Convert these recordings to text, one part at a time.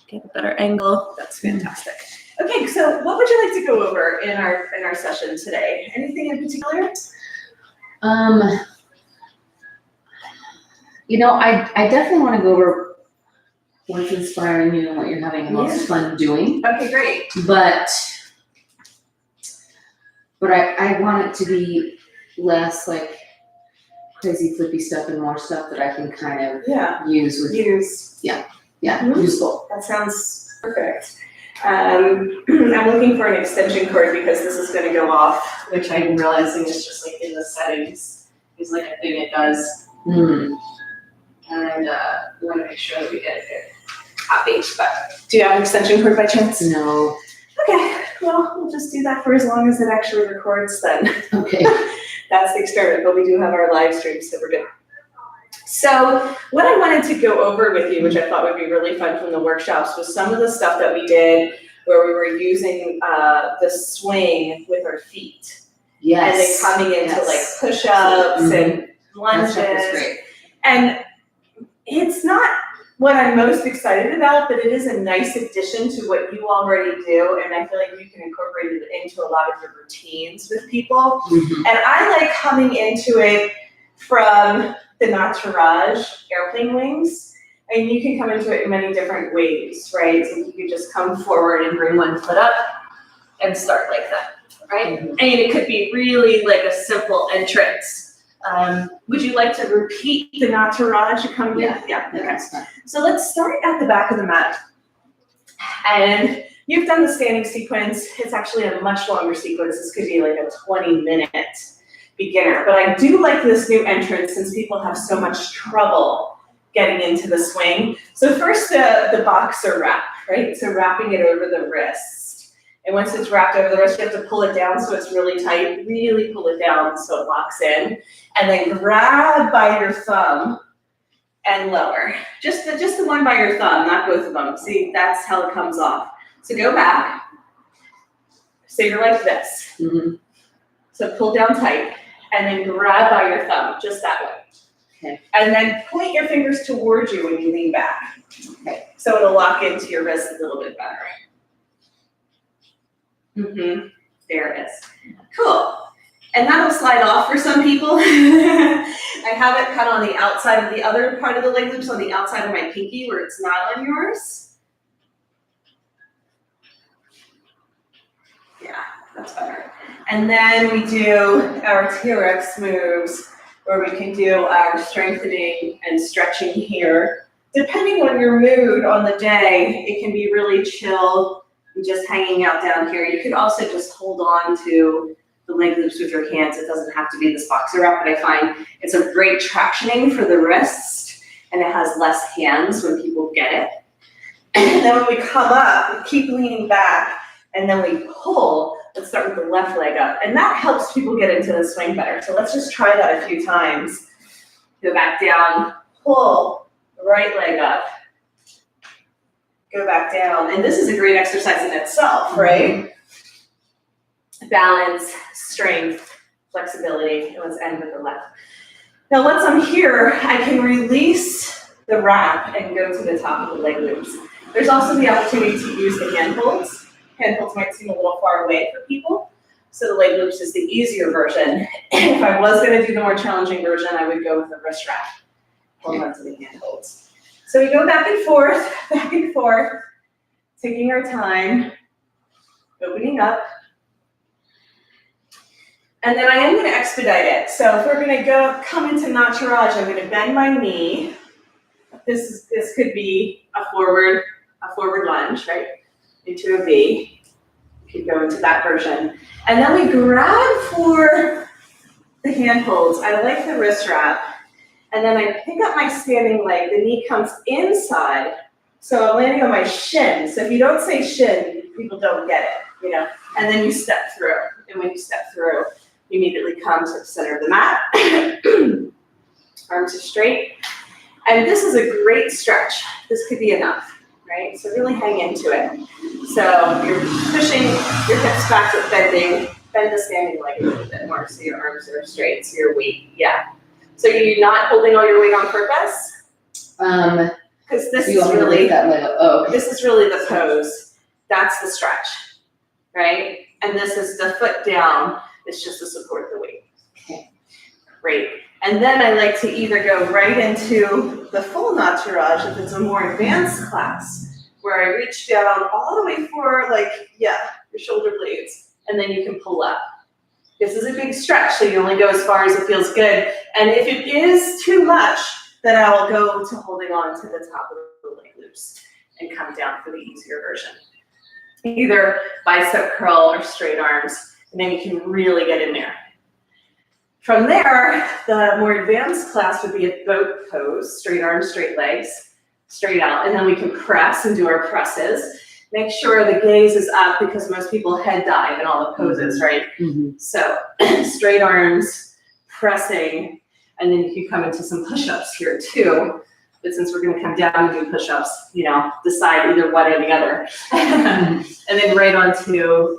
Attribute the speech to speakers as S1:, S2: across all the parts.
S1: Get a better angle. That's fantastic. Okay, so what would you like to go over in our session today? Anything in particular?
S2: I definitely want to go over what's inspiring you and what you're having the most fun doing.
S1: Okay, great.
S2: But I want it to be less like crazy flippy stuff and more stuff that I can kind of use with useful.
S1: That sounds perfect. I'm looking for an extension cord because this is going to go off, which I'm realizing is just like in the settings. It's like a thing it does. And we want to make sure that we get it happy. But do you have an extension cord by chance?
S2: No.
S1: Okay, well, we'll just do that for as long as it actually records then.
S2: Okay.
S1: That's the experiment, but we do have our live stream, so we're good. So what I wanted to go over with you, which I thought would be really fun from the workshops, was some of the stuff that we did where we were using the swing with our feet.
S2: Yes.
S1: And then coming into like push-ups and lunges.
S2: That stuff was great.
S1: And it's not what I'm most excited about, but it is a nice addition to what you already do, and I feel like you can incorporate it into a lot of your routines with people. And I like coming into it from the Nataraj airplane wings, and you can come into it in many different ways, right? So you could just come forward and bring one foot up and start like that, right? And it could be really like a simple entrance. Would you like to repeat the Nataraj to come in? Yeah. Okay. So let's start at the back of the mat. And you've done the standing sequence. It's actually a much longer sequence. This could be like a 20-minute beginner. But I do like this new entrance since people have so much trouble getting into the swing. So first, the boxer wrap, right? So wrapping it over the wrist. And once it's wrapped over the wrist, you have to pull it down so it's really tight. Really pull it down so it locks in. And then grab by your thumb and lower. Just the one by your thumb, not both of them. See, that's how it comes off. So go back. So you're like this. So pull down tight. And then grab by your thumb, just that way.
S2: Okay. And
S1: then point your fingers towards you when you lean back. Okay. So it'll lock into your wrist a little bit better. There it is. Cool. And that'll slide off for some people. I have it kind of on the outside of the other part of the leg loops, on the outside of my pinky where it's not on yours. Yeah, that's better. And then we do our TRX moves where we can do our strengthening and stretching here. Depending on your mood on the day, it can be really chill, just hanging out down here. You could also just hold on to the leg loops with your hands. It doesn't have to be this boxer wrap, but I find it's a great tractioning for the wrists, and it has less hands when people get it. And then when we come up, we keep leaning back, and then we pull. Let's start with the left leg up, and that helps people get into the swing better. So let's just try that a few times. Go back down, pull, right leg up. Go back down, and this is a great exercise in itself, right? Balance, strength, flexibility, and let's end with the left. Now once I'm here, I can release the wrap and go to the top of the leg loops. There's also the opportunity to use the hand holds. Hand holds might seem a little far away for people, so the leg loops is the easier version. If I was going to do the more challenging version, I would go with the wrist wrap. Hold on to the hand holds. So we go back and forth, taking our time, opening up. And then I am going to expedite it. So if we're going to come into Nataraj, I'm going to bend my knee. This could be a forward lunge, right? Into a V. You could go into that version. And then we grab for the hand holds. I like the wrist wrap. And then I pick up my standing leg. The knee comes inside. So I'm landing on my shin. So if you don't say shin, people don't get it, you know. And then you step through. And when you step through, you immediately come to the center of the mat. Arms are straight. And this is a great stretch. This could be enough, right? So really hang into it. So you're pushing your hips back with bending. Bend the standing leg a little bit more so your arms are straight, so your weight, yeah. So you're not holding all your weight on purpose? Because this
S2: You
S1: is
S2: want me to
S1: really,
S2: lift that leg up? Oh, okay.
S1: this is really the pose. That's the stretch, right? And this is the foot down. It's just to support the weight.
S2: Okay.
S1: Great. And then I like to either go right into the full naturage if it's a more advanced class, where I reach down all the way for your shoulder blades, and then you can pull up. This is a big stretch, so you only go as far as it feels good. And if it is too much, then I will go to holding on to the top of the leg loops and come down for the easier version. Either bicep curl or straight arms, and then you can really get in there. From there, the more advanced class would be a boat pose, straight arms, straight legs, straight out, and then we can press and do our presses. Make sure the gaze is up because most people head dive in all the poses, right?
S2: Mm-hmm.
S1: So straight arms, pressing, and then you can come into some push-ups here too. But since we're gonna come down and do push-ups, decide either one or the other. And then right onto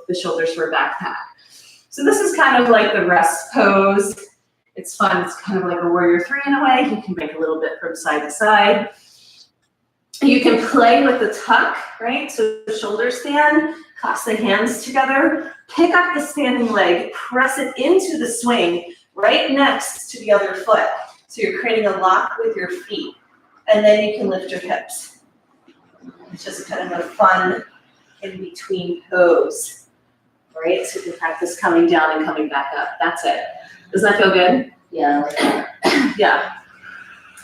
S1: the shoulders for a backpack. So this is kind of like the rest pose. It's fun, it's kind of like a warrior three in a way. You can make a little bit from side to side. You can play with the tuck, right? So the shoulder stand, clasp the hands together, pick up the standing leg, press it into the swing right next to the other foot. So you're creating a lock with your feet. And then you can lift your hips. It's just kind of a fun in-between pose, right? So you can practice coming down and coming back up. That's it. Does that feel good?
S2: Yeah, I like that.
S1: Yeah.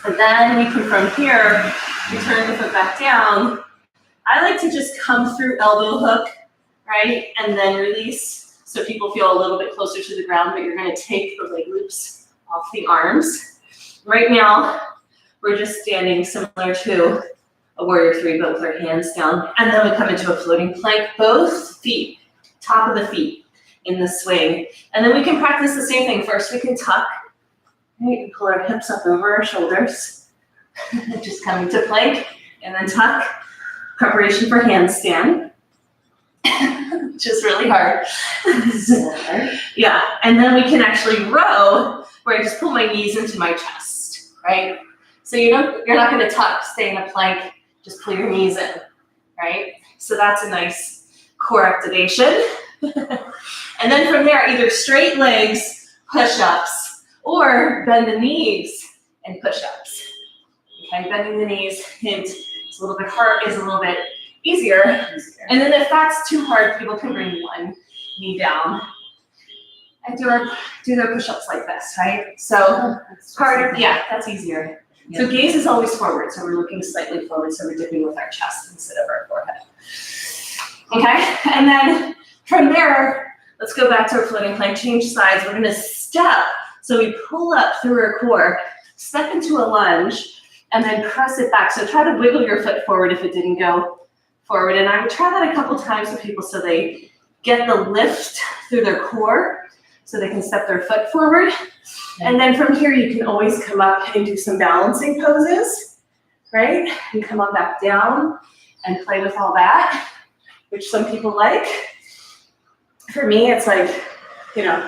S1: And then we can, from here, you turn the foot back down. I like to just come through elbow hook, right? And then release so people feel a little bit closer to the ground, but you're gonna take the leg loops off the arms. Right now, we're just standing similar to a warrior three, but with our hands down. And then we come into a floating plank, both feet, top of the feet in the swing. And then we can practice the same thing. First, we can tuck. We can pull our hips up over our shoulders. Just come into plank and then tuck. Preparation for handstand, which is really hard. Yeah, and then we can actually row, where I just pull my knees into my chest, right? So you're not gonna tuck, stay in a plank, just pull your knees in, right? So that's a nice core activation. And then from there, either straight legs, push-ups, or bend the knees and push-ups. Okay, bending the knees, hint, it's a little bit hard, is a little bit easier. And then if that's too hard, people can bring one knee down and do their push-ups like this, right? So that's easier. Yeah. So gaze is always forward, so we're looking slightly forward, so we're dipping with our chest instead of our forehead. Okay, and then from there, let's go back to our floating plank, change sides. We're gonna step, so we pull up through our core, step into a lunge, and then press it back. So try to wiggle your foot forward if it didn't go forward. And I would try that a couple times with people so they get the lift through their core so they can step their foot forward. And then from here, you can always come up and do some balancing poses, right? And come on back down and play with all that, which some people like. For me, it's like,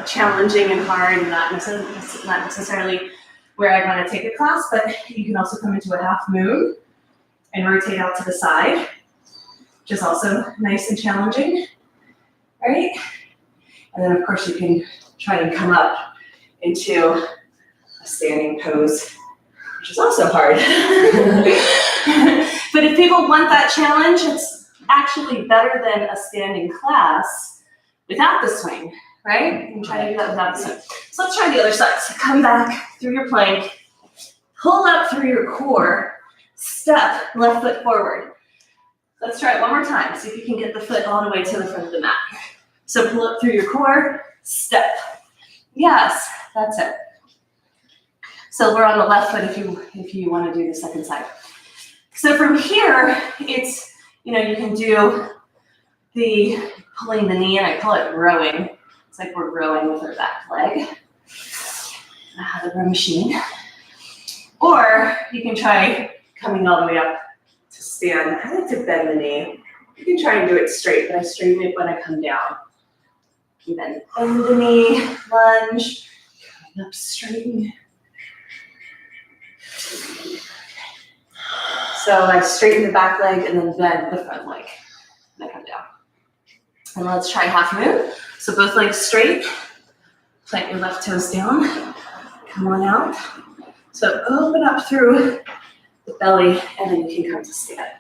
S1: challenging and hard and not necessarily where I want to take a class, but you can also come into a half moon and rotate out to the side, which is also nice and challenging, right? And then of course you can try and come up into a standing pose, which is also hard. But if people want that challenge, it's actually better than a standing class without the swing, right? You can try to do that without the swing. So let's try the other side. So come back through your plank, pull up through your core, step left foot forward. Let's try it one more time. See if you can get the foot all the way to the front of the mat. So pull up through your core, step. Yes, that's it. So we're on the left foot if you want to do the second side. So from here, it's, you can do the pulling the knee, and I call it rowing. It's like we're rowing with our back leg. The row machine. Or you can try coming all the way up to stand. I like to bend the knee. You can try and do it straight, but I straighten it when I come down. And then bend the knee, lunge, coming up, straighten. So I straighten the back leg and then bend the front leg. And I come down. And let's try half moon. So both legs straight. Plant your left toes down. Come on out. So open up through the belly and then you can come to stand.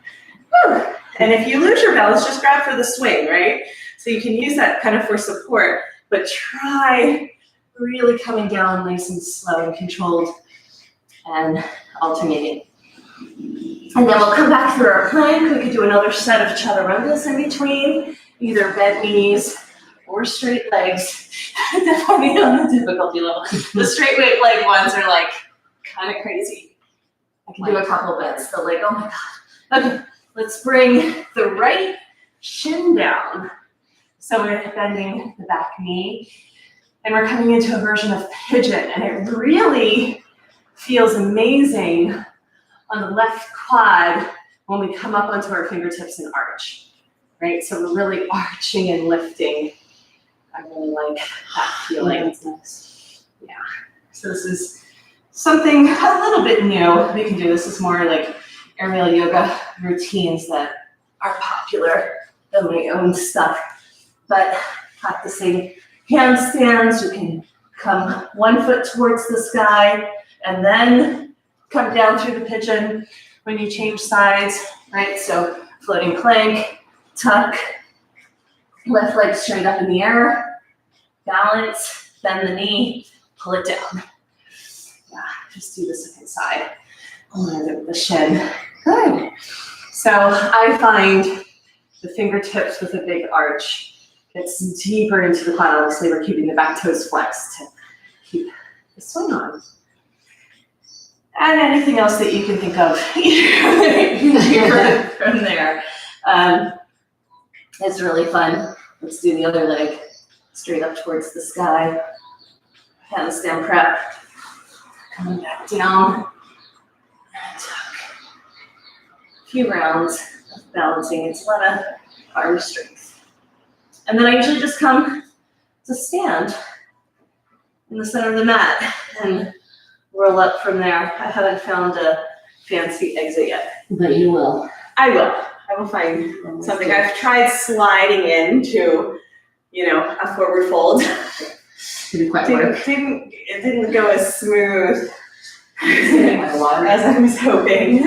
S1: Woo. And if you lose your balance, just grab for the swing, right? So you can use that kind of for support, but try really coming down nice and slow and controlled and alternating. And then we'll come back through our plank. We could do another set of chaturangas in between, either bent knees or straight legs, depending on the difficulty level. The straight leg ones are like kind of crazy. I can do a couple bits. The leg, oh my God. Okay, let's bring the right shin down. So we're bending the back knee and we're coming into a version of pigeon, and it really feels amazing on the left quad when we come up onto our fingertips and arch, right? So we're really arching and lifting. I really like that feeling. That's nice. Yeah. So this is something a little bit new we can do. This is more like aerial yoga routines that are popular than my own stuff. But practicing handstands, you can come 1 foot towards the sky and then come down through the pigeon when you change sides, right? So floating plank, tuck, left leg straight up in the air, balance, bend the knee, pull it down. Yeah, just do the second side. And the shin. Good. So I find the fingertips with a big arch gets deeper into the quad. Obviously, we're keeping the back toes flexed to keep the swing on. And anything else that you can think of from there. It's really fun. Let's do the other leg straight up towards the sky. Handstand prep. Coming back down. And tuck. A few rounds of balancing. It's a lot of arm strength. And then I usually just come to stand in the center of the mat and roll up from there. I haven't found a fancy exit yet.
S2: But you will.
S1: I will. I will find something. I've tried sliding into, a forward fold.
S2: Didn't quite work.
S1: It didn't go as smooth as I was hoping.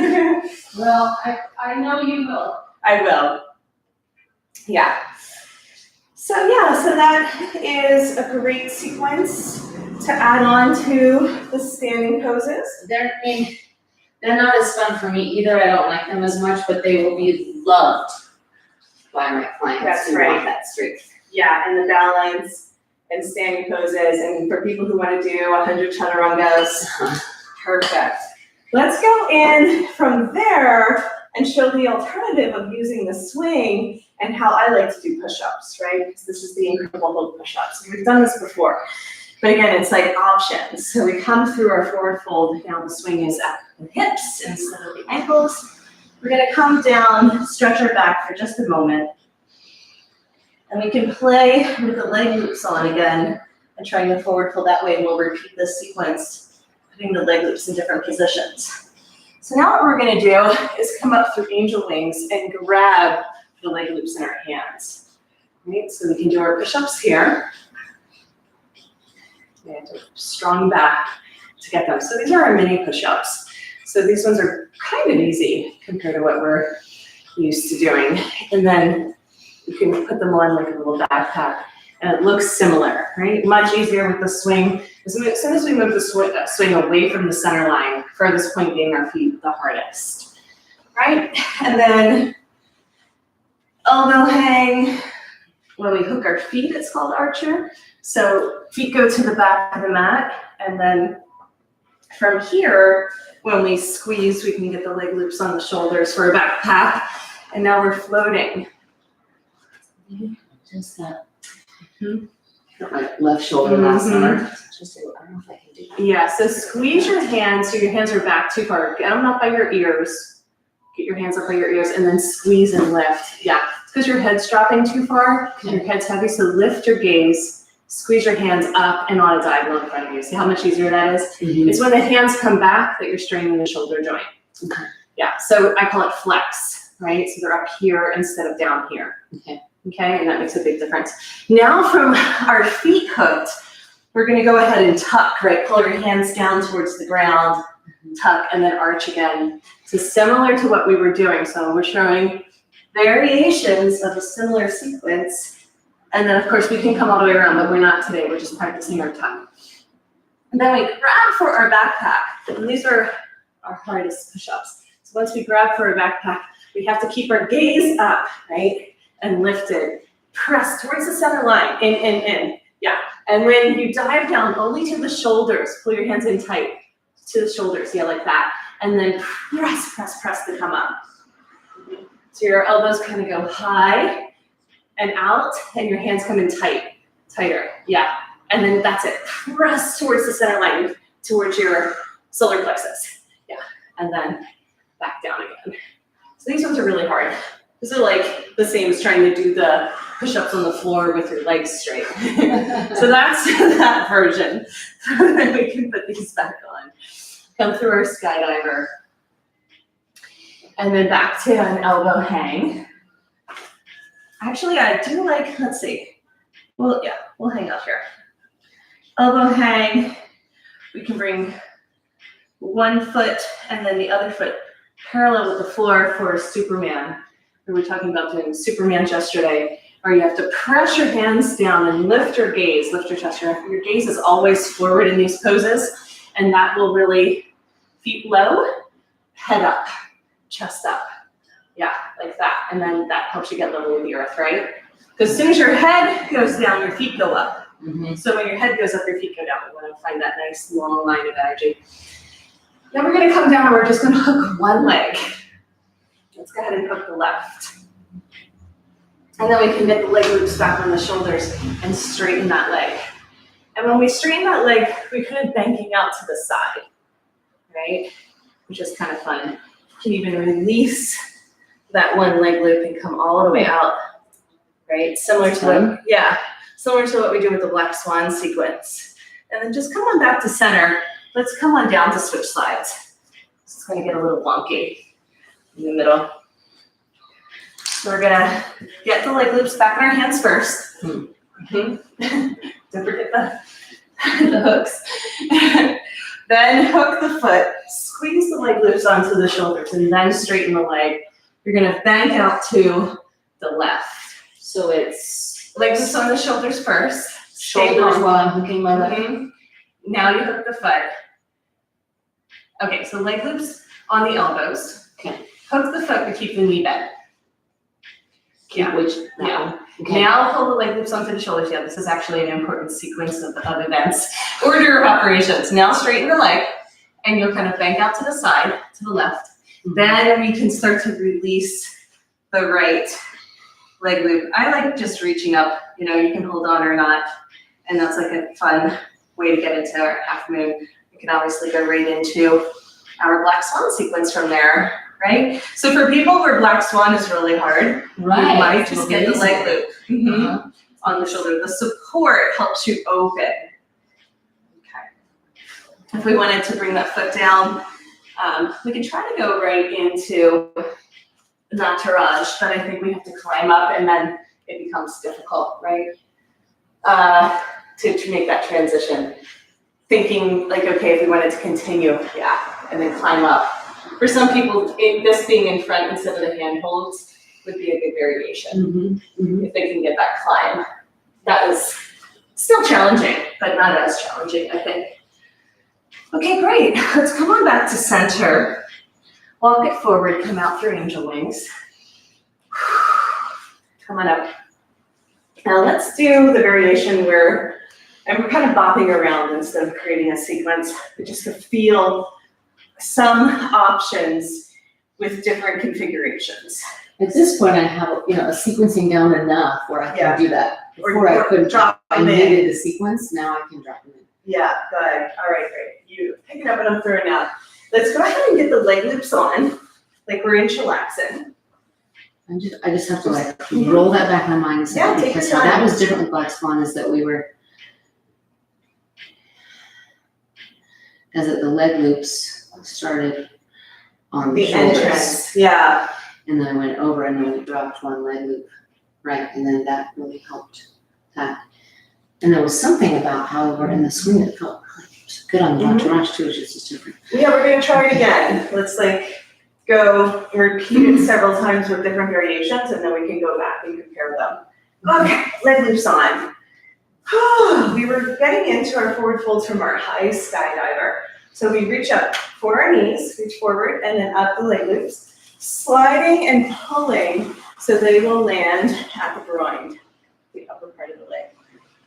S2: Well, I know you will.
S1: I will. Yeah. So that is a great sequence to add on to the standing poses.
S2: They're not as fun for me either. I don't like them as much, but they will be loved by my clients.
S1: That's right.
S2: Want that strength.
S1: Yeah, and the balance and standing poses, and for people who want to do 100 chaturangas, perfect. Let's go in from there and show the alternative of using the swing and how I like to do push-ups, right? Because this is the incredible hold push-ups. We've done this before. But again, it's like options. So we come through our forward fold. Now the swing is at the hips instead of the ankles. We're gonna come down, stretch our back for just a moment. And we can play with the leg loops on again and trying to forward fold that way, and we'll repeat this sequence, putting the leg loops in different positions. So now what we're gonna do is come up through angel wings and grab the leg loops in our hands. Right? So we can do our push-ups here. And a strong back to get them. So these are our mini push-ups. So these ones are kind of easy compared to what we're used to doing. And then you can put them on like a little backpack and it looks similar, right? Much easier with the swing. As soon as we move the swing away from the center line, furthest point being our feet the hardest, right? And then elbow hang. When we hook our feet, it's called archer. So feet go to the back of the mat, and then from here, when we squeeze, we can get the leg loops on the shoulders for a backpack, and now we're floating.
S2: Just that. Got my left shoulder last summer. Just I don't know if I can do that.
S1: Yeah, so squeeze your hands so your hands are back too far. Get them up by your ears. Get your hands up by your ears, and then squeeze and lift. Yeah, it's because your head's dropping too far, because your head's heavy, so lift your gaze. Squeeze your hands up and on a diagonal in front of you. See how much easier that is? It's when the hands come back that you're straining the shoulder joint.
S2: Okay.
S3: Yeah, so I call it flex, right? So they're up here instead of down here. Okay, and that makes a big difference. Now from our feet hooked, we're gonna go ahead and tuck, right? Pull your hands down towards the ground, tuck, and then arch again. So similar to what we were doing. So we're showing variations of a similar sequence. And then of course we can come all the way around, but we're not today. We're just practicing our tuck. And then we grab for our backpack. And these are our hardest push-ups. So once we grab for our backpack, we have to keep our gaze up, right? And lifted. Press towards the center line. In. Yeah. And when you dive down, only to the shoulders. Pull your hands in tight to the shoulders. Yeah, like that. And then press to come up. So your elbows kind of go high and out, and your hands come in tighter. Yeah. And then that's it. Press towards the center line, towards your solar plexus. Yeah. And then back down again. So these ones are really hard. These are like the same as trying to do the push-ups on the floor with your legs straight. So that's that version. So then we can put these back on. Come through our skydiver. And then back to an elbow hang. Actually, I do like, let's see. Well, yeah, we'll hang out here. Elbow hang. We can bring one foot and then the other foot parallel with the floor for Superman. We were talking about doing Superman yesterday, where you have to press your hands down and lift your gaze, lift your chest. Your gaze is always forward in these poses, and that will really, feet low, head up, chest up. Yeah, like that. And then that helps you get level with the earth, right? Because as soon as your head goes down, your feet go up. So when your head goes up, your feet go down. We want to find that nice long line of energy. Then we're going to come down and we're just going to hook one leg. Let's go ahead and hook the left. And then we can get the leg loops back on the shoulders and straighten that leg. And when we straighten that leg, we're kind of banking out to the side, right? Which is kind of fun. You can even release that one leg loop and come all the way out, right? Similar to what we do with the Black Swan sequence. And then just come on back to center. Let's come on down to switch sides. It's going to get a little wonky in the middle. So we're gonna get the leg loops back in our hands first. Don't forget the hooks. Then hook the foot, squeeze the leg loops onto the shoulders, and then straighten the leg. You're gonna bank out to the left. So it's leg loops on the shoulders first.
S2: Shoulders while I'm hooking my leg.
S3: Now you hook the foot. Okay, so leg loops on the elbows.
S2: Okay.
S3: Hook the foot to keep the knee bent. Yeah.
S2: Okay.
S3: Now pull the leg loops onto the shoulders. Yeah, this is actually an important sequence of events. Order of operations. Now straighten the leg, and you'll kind of bank out to the side, to the left. Then we can start to release the right leg loop. I like just reaching up. You know, you can hold on or not, and that's like a fun way to get into our half moon. We can obviously go right into our Black Swan sequence from there. Right? So for people where Black Swan is really hard, you might just get the leg loop on the shoulder. The support helps you open. Okay. If we wanted to bring that foot down, we can try to go right into Nataraj, but I think we have to climb up and then it becomes difficult, right? To make that transition. Thinking like, okay, if we wanted to continue, and then climb up. For some people, this being in front instead of the handholds would be a good variation if they can get that climb. That is still challenging, but not as challenging, I think. Okay, great. Let's come on back to center. Walk it forward, come out through angel wings. Come on up. Now let's do the variation where, and we're kind of bopping around instead of creating a sequence, but just to feel some options with different configurations.
S2: At this point, I have a sequencing down enough where I can do that. Before I couldn't
S1: drop
S2: I needed the sequence. Now I can drop them in.
S1: Yeah, good. All right, great. You pick it up and I'm throwing out. Let's go ahead and get the leg loops on, like we're in chillaxing.
S2: I just have to roll that back in my mind a second,
S1: take your
S2: because
S1: time.
S2: that was different with Black Swan, is that we were, as the leg loops started, on the
S1: The
S2: shoulders.
S1: entrance, yeah.
S2: And then I went over and then we dropped one leg loop, right, and then that really helped that. And there was something about how we were in the swing that felt good on the left and right too, which is just different.
S1: Yeah, we're gonna try it again. Let's like go repeat it several times with different variations and then we can go back and compare them. Okay, leg loops on. We were getting into our forward folds from our high skydiver. So we reach up for our knees, reach forward, and then up the leg loops, sliding and pulling so they will land at the groin, the upper part of the leg.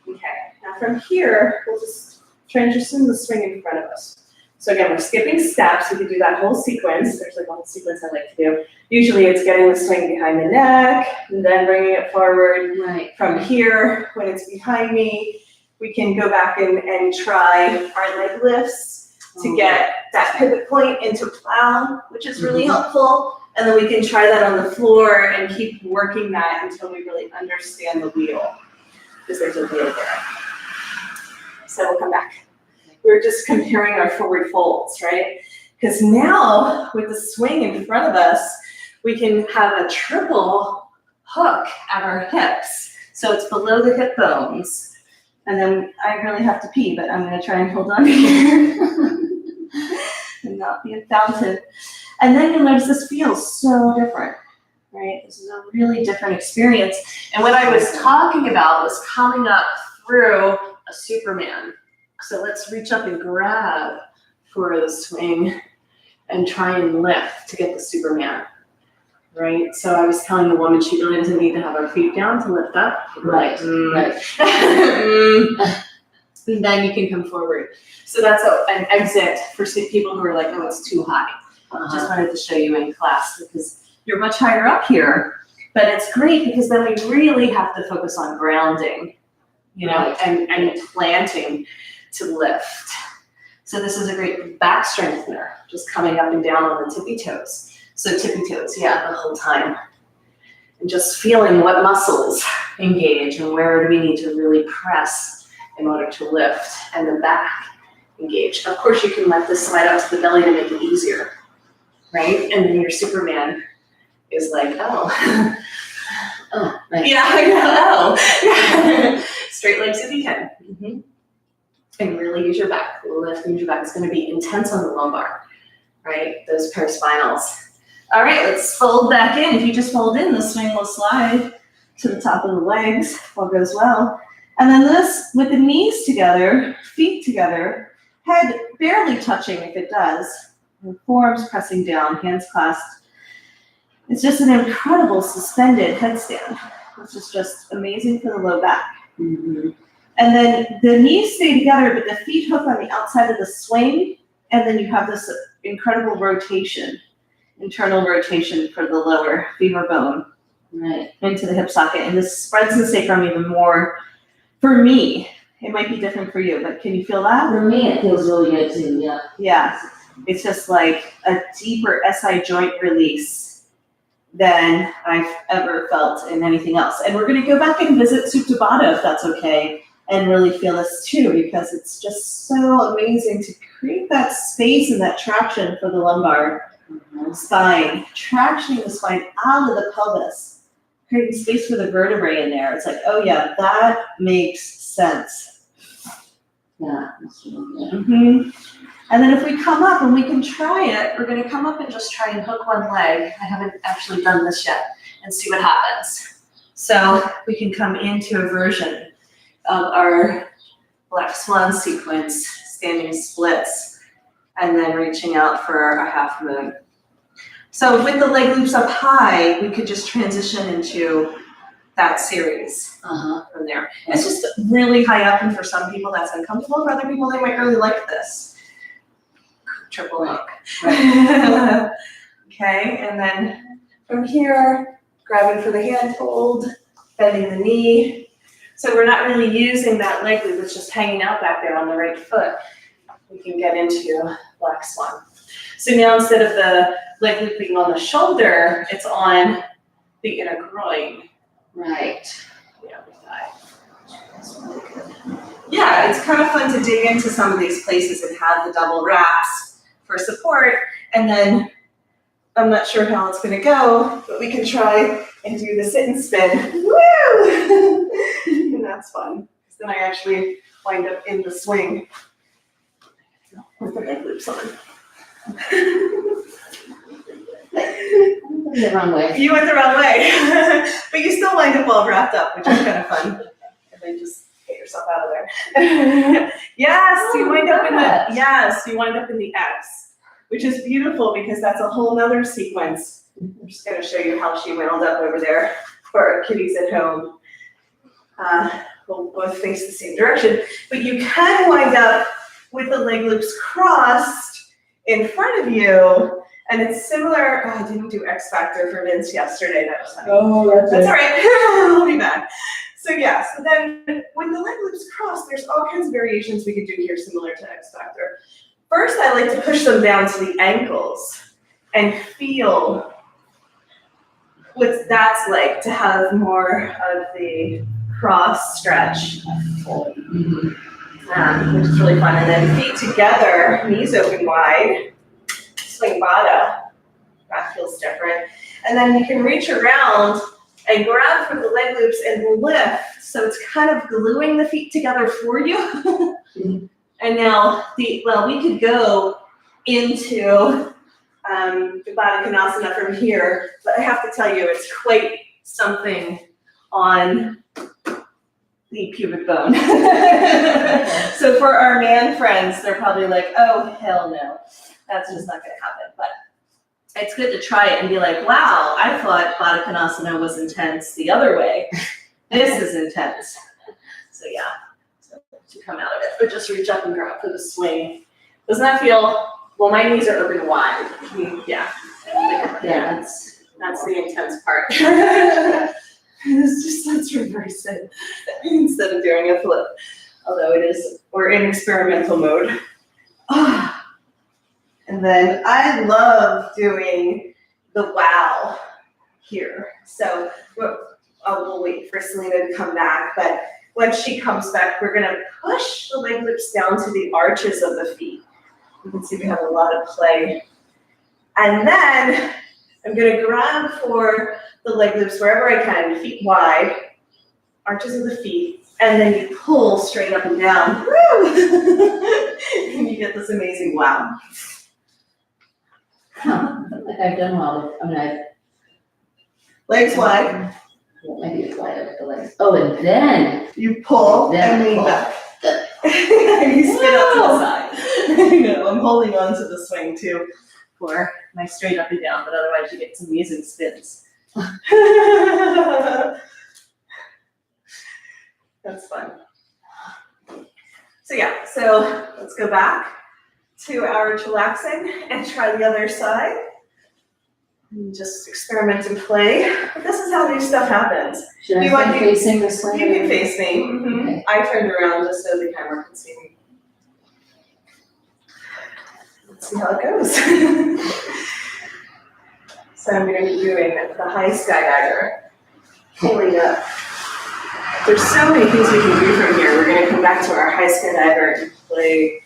S1: Okay, now from here, we'll just transition the swing in front of us. So again, we're skipping steps. We can do that whole sequence. There's like a whole sequence I like to do. Usually it's getting the swing behind the neck, and then bringing it forward.
S2: Right.
S1: From here, when it's behind me, we can go back and try our leg lifts to get that pivot point into plow, which is really helpful. And then we can try that on the floor and keep working that until we really understand the wheel, because there's a wheel there. So we'll come back. We're just comparing our forward folds, right? Because now with the swing in front of us, we can have a triple hook at our hips. So it's below the hip bones. And then I really have to pee, but I'm gonna try and hold on here and not be a fountain. And then you'll notice this feels so different, right? This is a really different experience. And what I was talking about was coming up through a Superman. So let's reach up and grab for the swing and try and lift to get the Superman, right? So I was telling the woman she really doesn't need to have her feet down to lift up.
S2: Right.
S1: And then you can come forward. So that's an exit for people who are like, oh, it's too high. Just wanted to show you in class because you're much higher up here. But it's great because then we really have to focus on grounding, you know, and planting to lift. So this is a great back strengthener, just coming up and down on the tippy toes. So tippy toes, yeah, the whole time. And just feeling what muscles engage and where do we need to really press in order to lift, and the back engage. Of course, you can let this slide out to the belly to make it easier, right? And then your Superman is like, oh.
S2: Oh, right.
S1: Yeah, I know. Oh. Straight legs if you can. And really use your back. Lift, use your back. It's going to be intense on the lumbar, right? Those paraspinals. All right, let's fold back in. If you just fold in, the swing will slide to the top of the legs. All goes well. And then this, with the knees together, feet together, head barely touching if it does, and forearms pressing down, hands clasped. It's just an incredible suspended headstand, which is just amazing for the low back. And then the knees stay together, but the feet hook on the outside of the swing, and then you have this incredible rotation, internal rotation for the lower femur bone, right, into the hip socket. And this spreads the sacrum even more. For me, it might be different for you, but can you feel that?
S2: For me, it feels really good too, yeah.
S1: Yeah, it's just like a deeper SI joint release than I've ever felt in anything else. And we're gonna go back and visit Supta Baddha if that's okay, and really feel this too, because it's just so amazing to create that space and that traction for the lumbar spine, tractioning the spine out of the pelvis, creating space for the vertebrae in there. It's like, oh yeah, that makes sense.
S2: Yeah, that's really good.
S1: And then if we come up and we can try it, we're gonna come up and just try and hook one leg. I haven't actually done this yet, and see what happens. So we can come into a version of our black swan sequence, standing splits, and then reaching out for a half moon. So with the leg loops up high, we could just transition into that series from there. It's just really high up, and for some people that's uncomfortable. For other people, they might really like this. Triple hook. Right. Okay, and then from here, grabbing for the handhold, bending the knee. So we're not really using that leg loop, it's just hanging out back there on the right foot. We can get into black swan. So now instead of the leg loop being on the shoulder, it's on the inner groin.
S2: Right.
S1: Yeah, that's really good. Yeah, it's kind of fun to dig into some of these places and have the double wraps for support, and then I'm not sure how it's gonna go, but we can try and do the sit and spin. Woo! And that's fun. Because then I actually wind up in the swing with the leg loops on.
S2: The wrong way.
S1: You went the wrong way. But you still wind up all wrapped up, which is kind of fun. And then just get yourself out of there. Yes, you wind up in the X, which is beautiful because that's a whole nother sequence. I'm just gonna show you how she winded up over there for our kiddies at home. We'll both face the same direction, but you can wind up with the leg loops crossed in front of you, and it's similar. Oh, I didn't do X Factor for Vince yesterday. That was funny.
S2: Oh,
S1: That's all right. I'll be back. So yeah, so then when the leg loops cross, there's all kinds of variations we could do here similar to X Factor. First, I like to push them down to the ankles and feel what that's like to have more of the cross stretch, which is really fun. And then feet together, knees open wide, swing bada. That feels different. And then you can reach around and grab for the leg loops and lift. So it's kind of gluing the feet together for you. And now, we could go into the Baddha Konasana from here, but I have to tell you, it's quite something on the pubic bone. So for our man friends, they're probably like, oh, hell no, that's just not gonna happen. But it's good to try it and be like, wow, I thought Baddha Konasana was intense the other way. This is intense. So yeah, so to come out of it, but just reach up and grab for the swing. Doesn't that feel, well, my knees are open wide. Yeah.
S2: Yeah,
S1: That's the intense part. Let's reverse it instead of doing a flip. Although we're in experimental mode. And then I love doing the wow here. So we'll wait for Selena to come back, but when she comes back, we're gonna push the leg loops down to the arches of the feet. You can see we have a lot of play. And then I'm gonna grab for the leg loops wherever I can, feet wide, arches of the feet, and then you pull straight up and down. Woo! And you get this amazing wow.
S2: I feel like I've done well.
S1: Legs wide.
S2: Well, maybe it's wide over the legs. Oh, and then
S1: You pull and lean back. You spin up to the side. I know, I'm holding on to the swing too for my straight up and down, but otherwise you get some amazing spins. That's fun. So yeah, so let's go back to our chillaxing and try the other side. And just experiment and play. But this is how new stuff happens.
S2: should I
S1: want
S2: stay
S1: you-
S2: facing this way?
S1: You can face me.
S2: Okay.
S1: I turned around just so the camera can see me. Let's see how it goes. So I'm going to be doing the high skydiver, pulling up. There's so many things we can do from here. We're going to come back to our high skydiver and play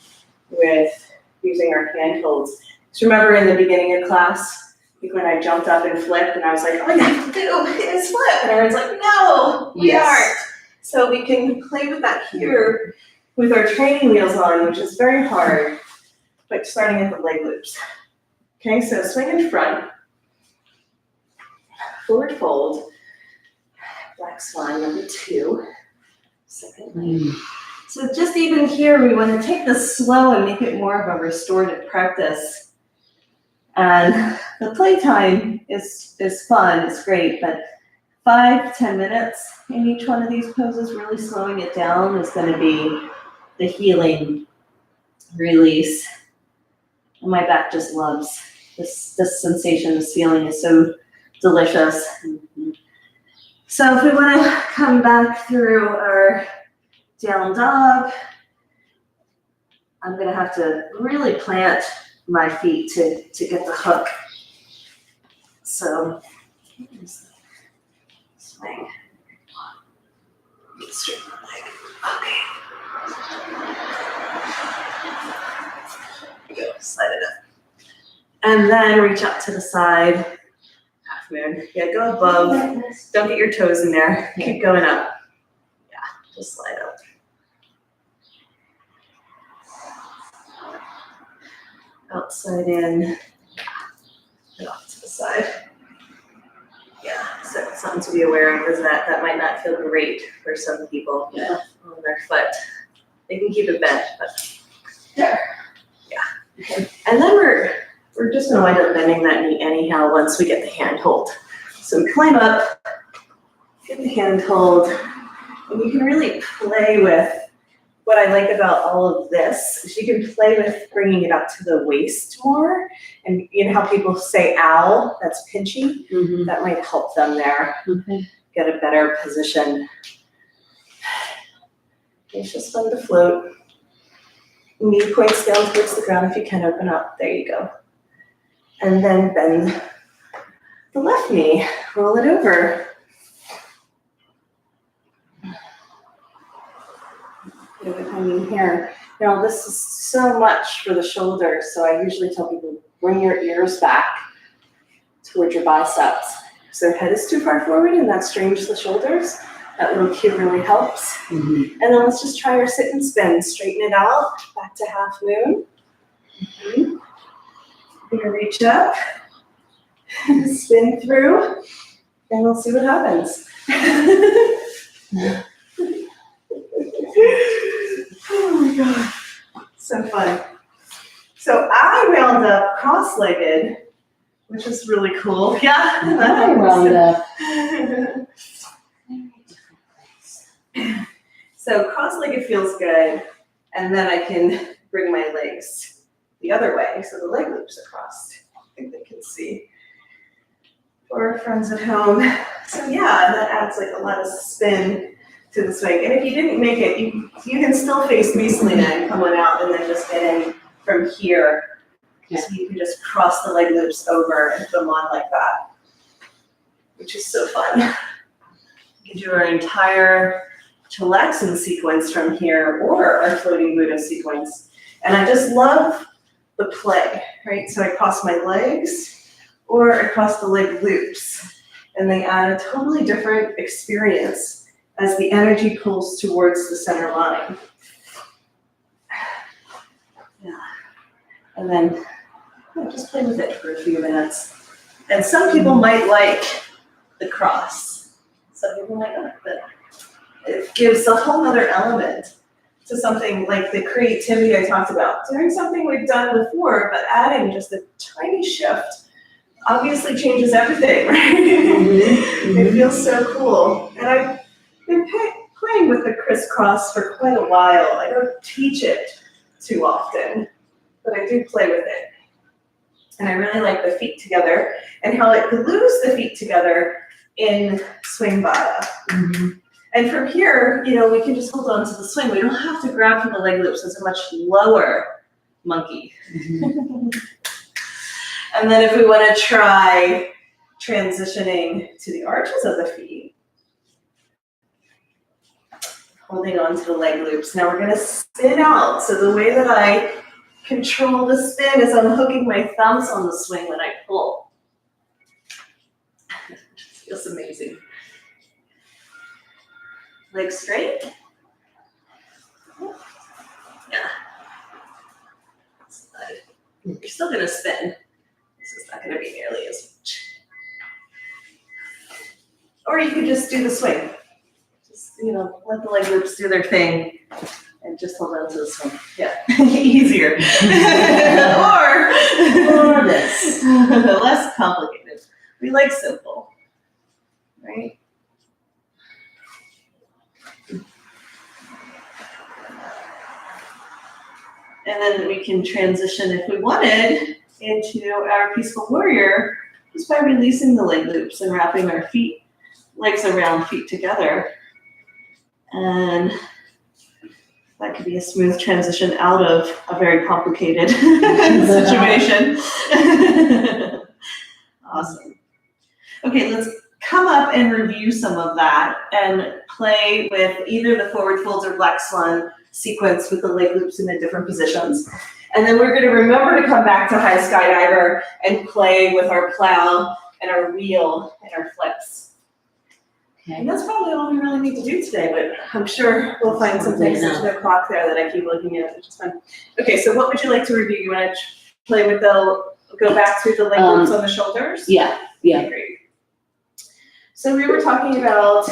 S1: with using our handholds. So remember in the beginning of class, when I jumped up and flipped and I was like, all you have to do is flip. And everyone's like, no, we aren't. So we can play with that here with our training wheels on, which is very hard, but starting at the leg loops. Okay, so swing in front, forward fold, black swan number 2, second. So just even here, we want to take this slow and make it more of a restorative practice. And the playtime is fun, it's great, but 5-10 minutes in each one of these poses, really slowing it down is going to be the healing release. And my back just loves this sensation, this feeling is so delicious. So if we want to come back through our down dog, I'm going to have to really plant my feet to get the hook. So, swing. Straight my leg. Okay. Go, slide it up. And
S3: And then reach out to the side, half moon. Yeah, go above. Don't get your toes in there. Keep going up. Yeah, just slide up. Outside in, and off to the side. Yeah, so something to be aware of is that might not feel great for some people on their foot. They can keep it bent, but there. Yeah. Okay. And then we're just gonna wind up bending that knee anyhow once we get the hand hold. So we climb up, get the hand hold, and you can really play with what I like about all of this is you can play with bringing it up to the waist more. And you know how people say ow, that's pinchy?
S2: Mhm.
S3: That might help them there.
S2: Okay.
S3: Get a better position. It's just fun to float. Knee points down towards the ground if you can open up. There you go. And then bend the left knee, roll it over. Hanging here. Now this is so much for the shoulders, so I usually tell people bring your ears back towards your biceps. So head is too far forward and that strains the shoulders. That little cue really helps.
S2: Mhm.
S3: And then let's just try our sit and spin. Straighten it out, back to half moon. We're gonna reach up, spin through, and we'll see what happens. Oh my God, so fun. So I wound up cross-legged, which is really cool. Yeah.
S2: I wound up.
S3: So cross-legged feels good, and then I can bring my legs the other way, so the leg loops are crossed. I think they can see. For our friends at home. So yeah, that adds like a lot of spin to the swing. And if you didn't make it, you can still face Selena and come on out and then just get in from here.
S2: Yeah.
S3: So you can just cross the leg loops over and put them on like that, which is so fun. We can do our entire chillaxing sequence from here or our floating Buddha sequence. And I just love the play, right? So I cross my legs or I cross the leg loops, and they add a totally different experience as the energy pulls towards the center line. Yeah. And then just play with it for a few minutes. And some people might like the cross. Some people might not, but it gives a whole other element to something like the creativity I talked about. Doing something we've done before, but adding just a tiny shift obviously changes everything, right? It feels so cool. And I've been playing with the crisscross for quite a while. I don't teach it too often, but I do play with it. And I really like the feet together and how it glues the feet together in swing bada.
S2: Mm-hmm.
S3: And from here, we can just hold on to the swing. We don't have to grab for the leg loops. It's a much lower monkey.
S2: Mm-hmm.
S3: And then if we want to try transitioning to the arches of the feet, holding on to the leg loops. Now we're going to spin out. So the way that I control the spin is I'm hooking my thumbs on the swing when I pull. It feels amazing. Legs straight. Yeah. Slide. You're still going to spin. This is not going to be nearly as much. Or you could just do the swing. Just, let the leg loops do their thing and just hold on to the swing. Yeah, easier. or this. Less complicated. We like simple, right? And then we can transition, if we wanted, into our peaceful warrior just by releasing the leg loops and wrapping our legs around feet together. And that could be a smooth transition out of a very complicated situation. Awesome. Okay, let's come up and review some of that and play with either the forward folds or black swan sequence with the leg loops in the different positions.
S1: And then we're gonna remember to come back to high skydiver and play with our plow and our wheel and our flips.
S2: Okay.
S1: And that's probably all we really need to do today, but I'm sure we'll find some things into the clock there that I keep looking at, which is fun. Okay, so what would you like to review? You wanna play with go back to the leg loops on the shoulders?
S2: Yeah, yeah.
S1: Okay, great. So we were talking about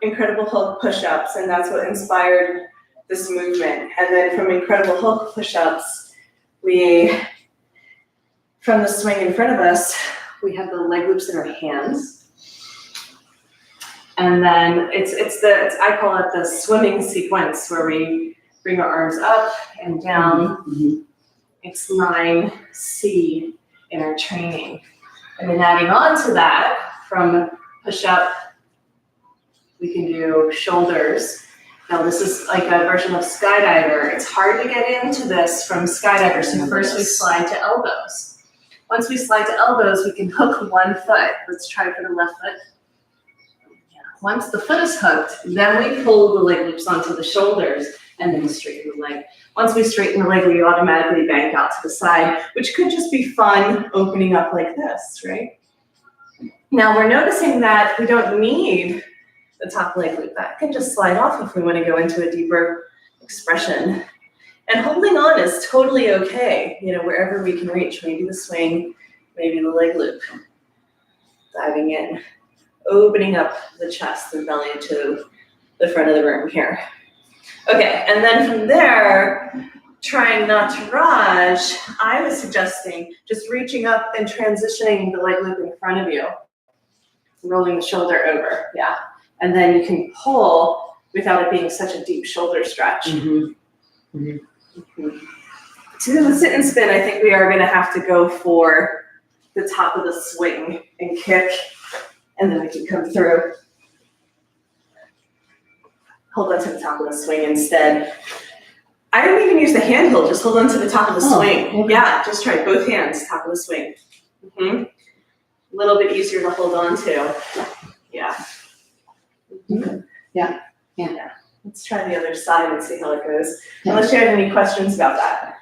S1: Incredible Hulk push-ups, and that's what inspired this movement. And then from Incredible Hulk push-ups, from the swing in front of us, we have the leg loops in our hands. And then I call it the swimming sequence, where we bring our arms up and down.
S2: Mhm.
S1: It's 9C in our training. And then adding on to that, from push-up, we can do shoulders. Now this is like a version of skydiver. It's hard to get into this from skydiver, so first we slide to elbows. Once we slide to elbows, we can hook one foot. Let's try for the left foot. Yeah. Once the foot is hooked, then we pull the leg loops onto the shoulders and then straighten the leg. Once we straighten the leg, we automatically bank out to the side, which could just be fun opening up like this, right? Now we're noticing that we don't need the top leg loop. That can just slide off if we want to go into a deeper expression. And holding on is totally okay, wherever we can reach. Maybe the swing, maybe the leg loop. Diving in, opening up the chest and belly to the front of the room here. Okay, and then from there, trying not to rush, I was suggesting just reaching up and transitioning the leg loop in front of you. Rolling the shoulder over, yeah. And then you can pull without it being such a deep shoulder stretch.
S2: Mm-hmm. Mm-hmm.
S1: Mm-hmm. To the sit and spin, I think we are gonna have to go for the top of the swing and kick, and then we can come through. Hold on to the top of the swing instead. I don't even use the handhold, just hold on to the top of the swing.
S2: Okay.
S1: Yeah, just try both hands, top of the swing. Mm-hmm. A little bit easier to hold on to. Yeah. Mm-hmm.
S2: Yeah.
S1: Let's try the other side and see how it goes.
S2: Yeah.
S1: Unless you have any questions about that.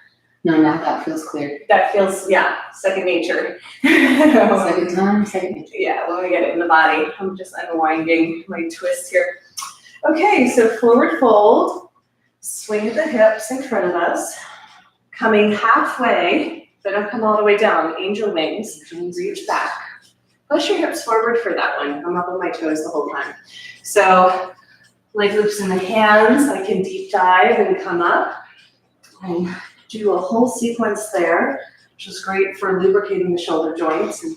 S2: No, now that feels clear.
S1: That feels, second nature.
S2: Second time, second nature.
S1: Yeah, when we get it in the body. I'm just unwinding my twist here. Okay, so forward fold, swing at the hips in front of us, coming halfway, but don't come all the way down, angel wings, reach back. Push your hips forward for that one. I'm up on my toes the whole time. So leg loops in the hands, I can deep dive and come up and do a whole sequence there, which is great for lubricating the shoulder joints and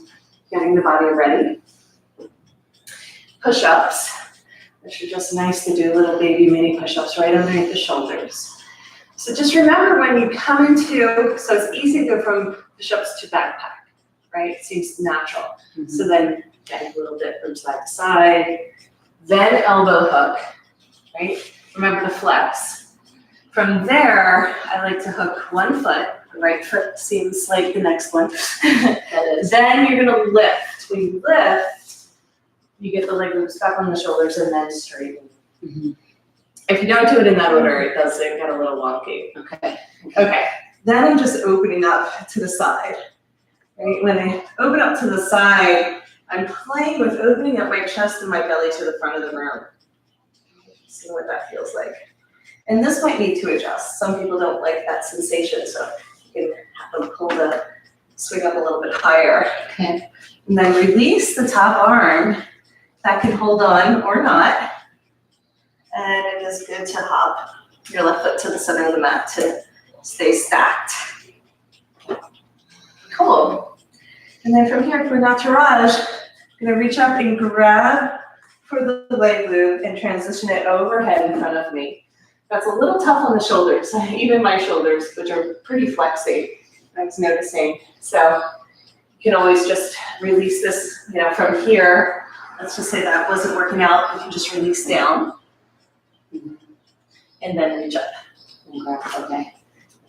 S1: getting the body ready. Push-ups, which are just nice to do, little baby mini push-ups right underneath the shoulders. So just remember when you come into, so it's easy to go from push-ups to backpack, right? It seems natural.
S2: Mm-hmm.
S1: So then get a little bit from side to side, then elbow hook, right? Remember to flex. From there, I like to hook one foot. The right foot seems like the next one.
S2: That is.
S1: Then you're gonna lift. When you lift, you get the leg loops back on the shoulders and then straighten.
S2: Mm-hmm.
S1: If you don't do it in that order, it does get a little wonky. Okay, then I'm just opening up to the side. Right? When I open up to the side, I'm playing with opening up my chest and my belly to the front of the room. See what that feels like. And this might need to adjust. Some people don't like that sensation, so you can have them pull the swing up a little bit higher.
S2: Okay.
S1: And then release the top arm. That can hold on or not. And it is good to hop your left foot to the center of the mat to stay stacked. Cool. And then from here for Nataraj, I'm gonna reach up and grab for the leg loop and transition it overhead in front of me. That's a little tough on the shoulders, even my shoulders, which are pretty flexy, I was noticing. So you can always just release this, from here. Let's just say that wasn't working out, you can just release down and then reach up.
S2: Okay.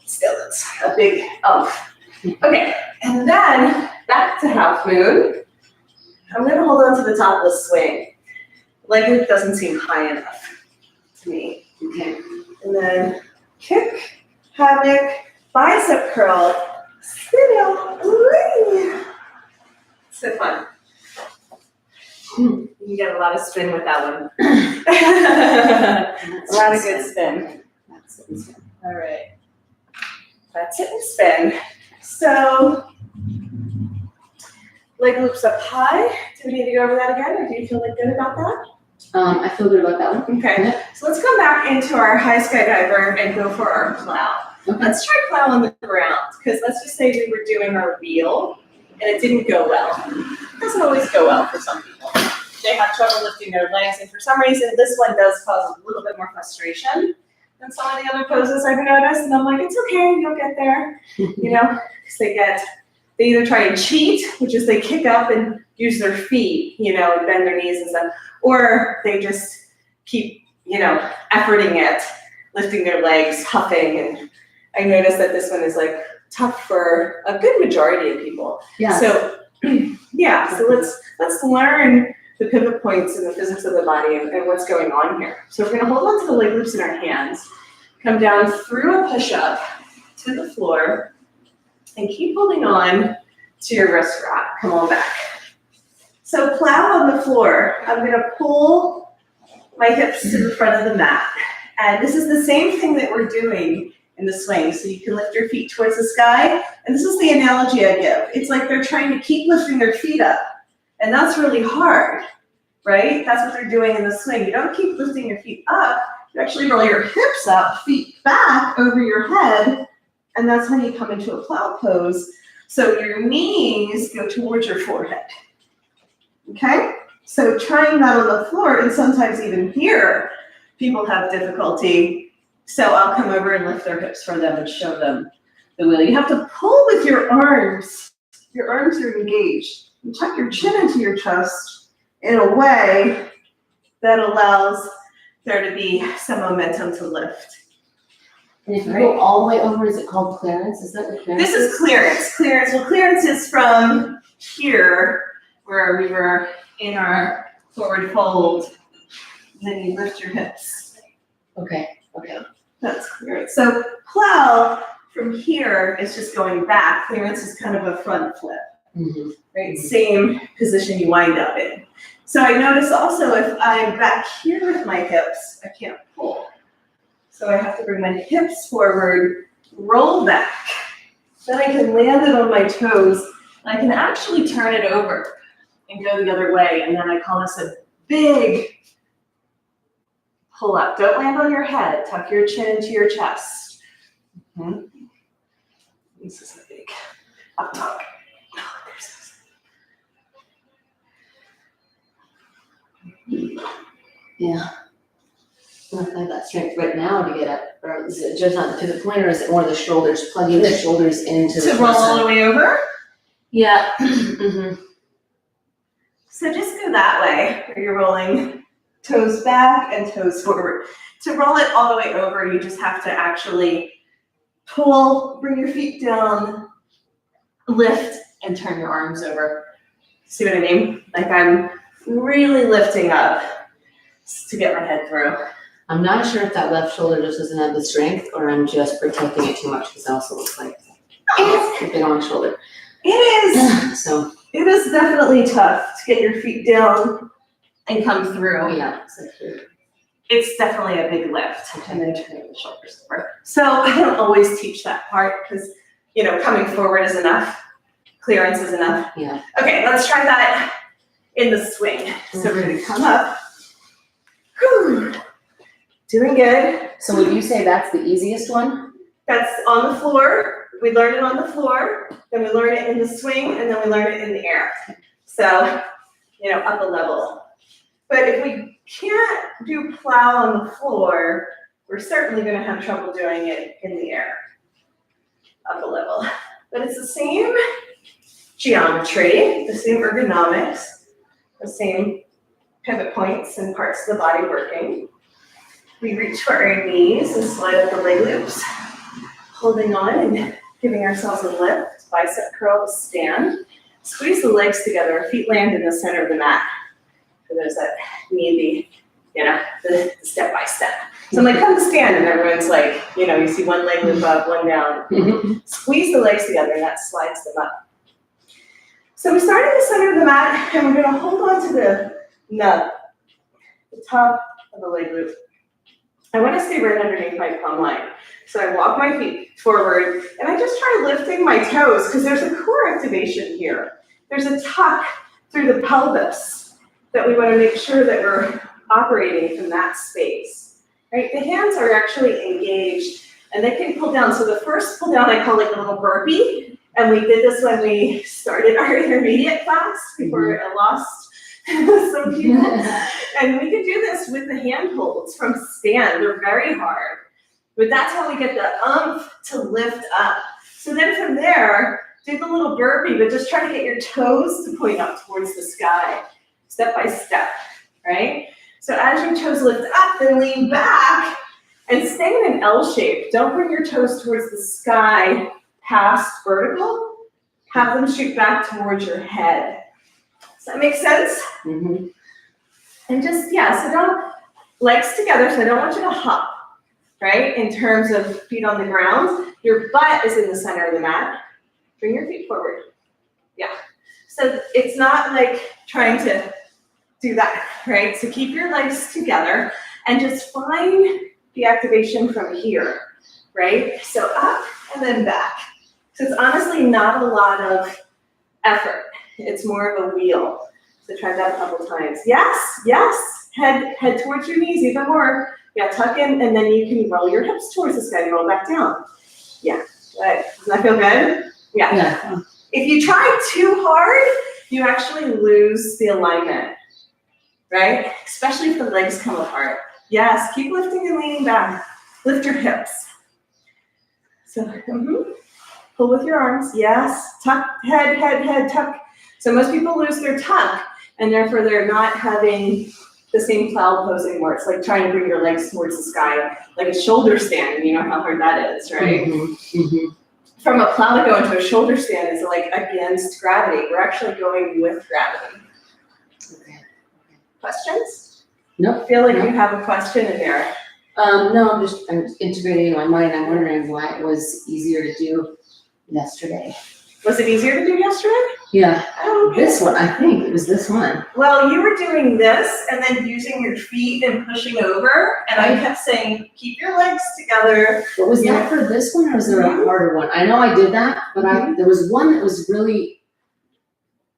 S1: Still, it's a big umph. Okay, and then back to half moon. I'm gonna hold on to the top of the swing. Leg loop doesn't seem high enough to me.
S2: Okay.
S1: And then kick hammock, bicep curl, spin out. Whee! So fun. You get a lot of spin with that one. A lot of good spin.
S2: That's it.
S1: All right. That's it and spin. So, leg loops up high. Do we need to go over that again, or do you feel like good about that?
S2: I feel good about that one.
S1: Okay.
S2: Yep.
S1: So let's come back into our high skydiver and go for our plow.
S2: Okay.
S1: Let's try plow on the ground, because let's just say we were doing our wheel and it didn't go well. It doesn't always go well for some people. They have trouble lifting their legs, and for some reason, this one does cause a little bit more frustration than some of the other poses I've noticed. And I'm like, it's okay, you'll get there. You know, because they either try and cheat, which is they kick up and use their feet, you know, and bend their knees and stuff, or they just keep, you know, efforting it, lifting their legs, huffing. And I noticed that this one is like tough for a good majority of people.
S2: Yeah.
S1: So yeah, so let's learn the pivot points and the physics of the body and what's going on here. So we're gonna hold on to the leg loops in our hands, come down through a push-up to the floor, and keep holding on to your wrist wrap. Come on back. So plow on the floor. I'm gonna pull my hips to the front of the mat. And this is the same thing that we're doing in the swing. So you can lift your feet towards the sky. And this is the analogy I give. It's like they're trying to keep lifting their feet up. And that's really hard, right? That's what they're doing in the swing. You don't keep lifting your feet up. You actually roll your hips up, feet back over your head. And that's when you come into a plow pose. So your knees go towards your forehead. Okay? So trying that on the floor, and sometimes even here, people have difficulty. So I'll come over and lift their hips for them and show them the wheel. You have to pull with your arms. Your arms are engaged. You tuck your chin into your chest in a way that allows there to be some momentum to lift.
S2: And if you go all the way over, is it called clearance? Is that what clearance
S1: This is clearance. Well, clearance is from here, where we were in our forward fold. And then you lift your hips.
S2: Okay.
S1: That's clearance. So plow from here is just going back. Clearance is kind of a front flip,
S2: Mm-hmm.
S1: right? Same position you wind up in. So I notice also if I'm back here with my hips, I can't pull. So I have to bring my hips forward, roll back. Then I can land it on my toes. And I can actually turn it over and go the other way. And then I call this a big pull up. Don't land on your head. Tuck your chin into your chest. Mm-hmm. This is a big up top. Oh,
S2: Yeah. I don't have that strength right now to get up, or is it just not the pivot point, or is it more the shoulders, plugging the shoulders into the
S1: to roll all the way over.
S2: Yeah. Mm-hmm.
S1: So just go that way, where you're rolling toes back and toes forward. To roll it all the way over, you just have to actually pull, bring your feet down, lift, and turn your arms over. See what I mean? Like I'm really lifting up to get my head through.
S2: I'm not sure if that left shoulder just doesn't have the strength, or I'm just protecting it too much, because it also looks like a big on shoulder.
S1: It is.
S2: So.
S1: It is definitely tough to get your feet down and come through.
S2: Yeah.
S1: It's definitely a big lift, and then turning the shoulders over. So I don't always teach that part because, you know, coming forward is enough. Clearance is enough.
S2: Yeah.
S1: Okay, let's try that in the swing. So we're gonna come up. Whew. Doing good.
S2: So would you say that's the easiest one?
S1: That's on the floor. We learn it on the floor, then we learn it in the swing, and then we learn it in the air. So, you know, up a level. But if we can't do plow on the floor, we're certainly gonna have trouble doing it in the air, up a level. But it's the same geometry, the same ergonomics, the same pivot points and parts of the body working. We reach for our knees and slide up the leg loops, holding on and giving ourselves a lift, bicep curl to stand. Squeeze the legs together, our feet land in the center of the mat. For those that need the step by step. So I'm like, come to stand, and everyone's like, you see one leg loop up, one down. Squeeze the legs together, and that slides them up. So we start in the center of the mat, and we're gonna hold on to the nub, the top of the leg loop. I wanna stay right underneath my plumb line. So I walk my feet forward, and I just try lifting my toes, because there's a core activation here. There's a tuck through the pelvis that we wanna make sure that we're operating from that space, right? The hands are actually engaged, and they can pull down. So the first pull down I call like a little burpee, and we did this when we started our intermediate class before I lost some people. And we can do this with the hand holds from stand. They're very hard, but that's how we get the oomph to lift up. So then from there, do the little burpee, but just try to get your toes to point up towards the sky, step by step, right? So as your toes lift up, then lean back and stay in an L shape. Don't bring your toes towards the sky past vertical. Have them shoot back towards your head. Does that make sense?
S2: Mm-hmm.
S1: And just, so don't, legs together, so I don't want you to hop, right? In terms of feet on the ground. Your butt is in the center of the mat. Bring your feet forward. Yeah. So it's not like trying to do that, right? So keep your legs together and just find the activation from here, right? So up and then back. So it's honestly not a lot of effort. It's more of a wheel. So try that a couple times. Yes, yes. Head towards your knees, even more. Yeah, tuck in, and then you can roll your hips towards the sky and roll back down. Yeah, good. Does that feel good? Yeah. If you try too hard, you actually lose the alignment, right? Especially if the legs come apart. Yes, keep lifting and leaning back. Lift your hips. So, pull with your arms. Yes, tuck, head, tuck. So most people lose their tuck, and therefore they're not having the same cloud pose anymore. It's like trying to bring your legs towards the sky, like a shoulder stand, and you know how hard that is, right? From a plow to go into a shoulder stand is like against gravity. We're actually going with gravity.
S2: Okay.
S1: Questions?
S2: Nope.
S1: I feel like you have a question in there.
S2: No, I'm integrating in my mind. I'm wondering why it was easier to do yesterday.
S1: Was it easier to do yesterday?
S2: Yeah.
S1: Oh, okay.
S2: This one, I think it was this one.
S1: Well, you were doing this and then using your feet and pushing over, and I kept saying, keep your legs together.
S2: But was that for this one, or was there a harder one? I know I did that, but there was one that was really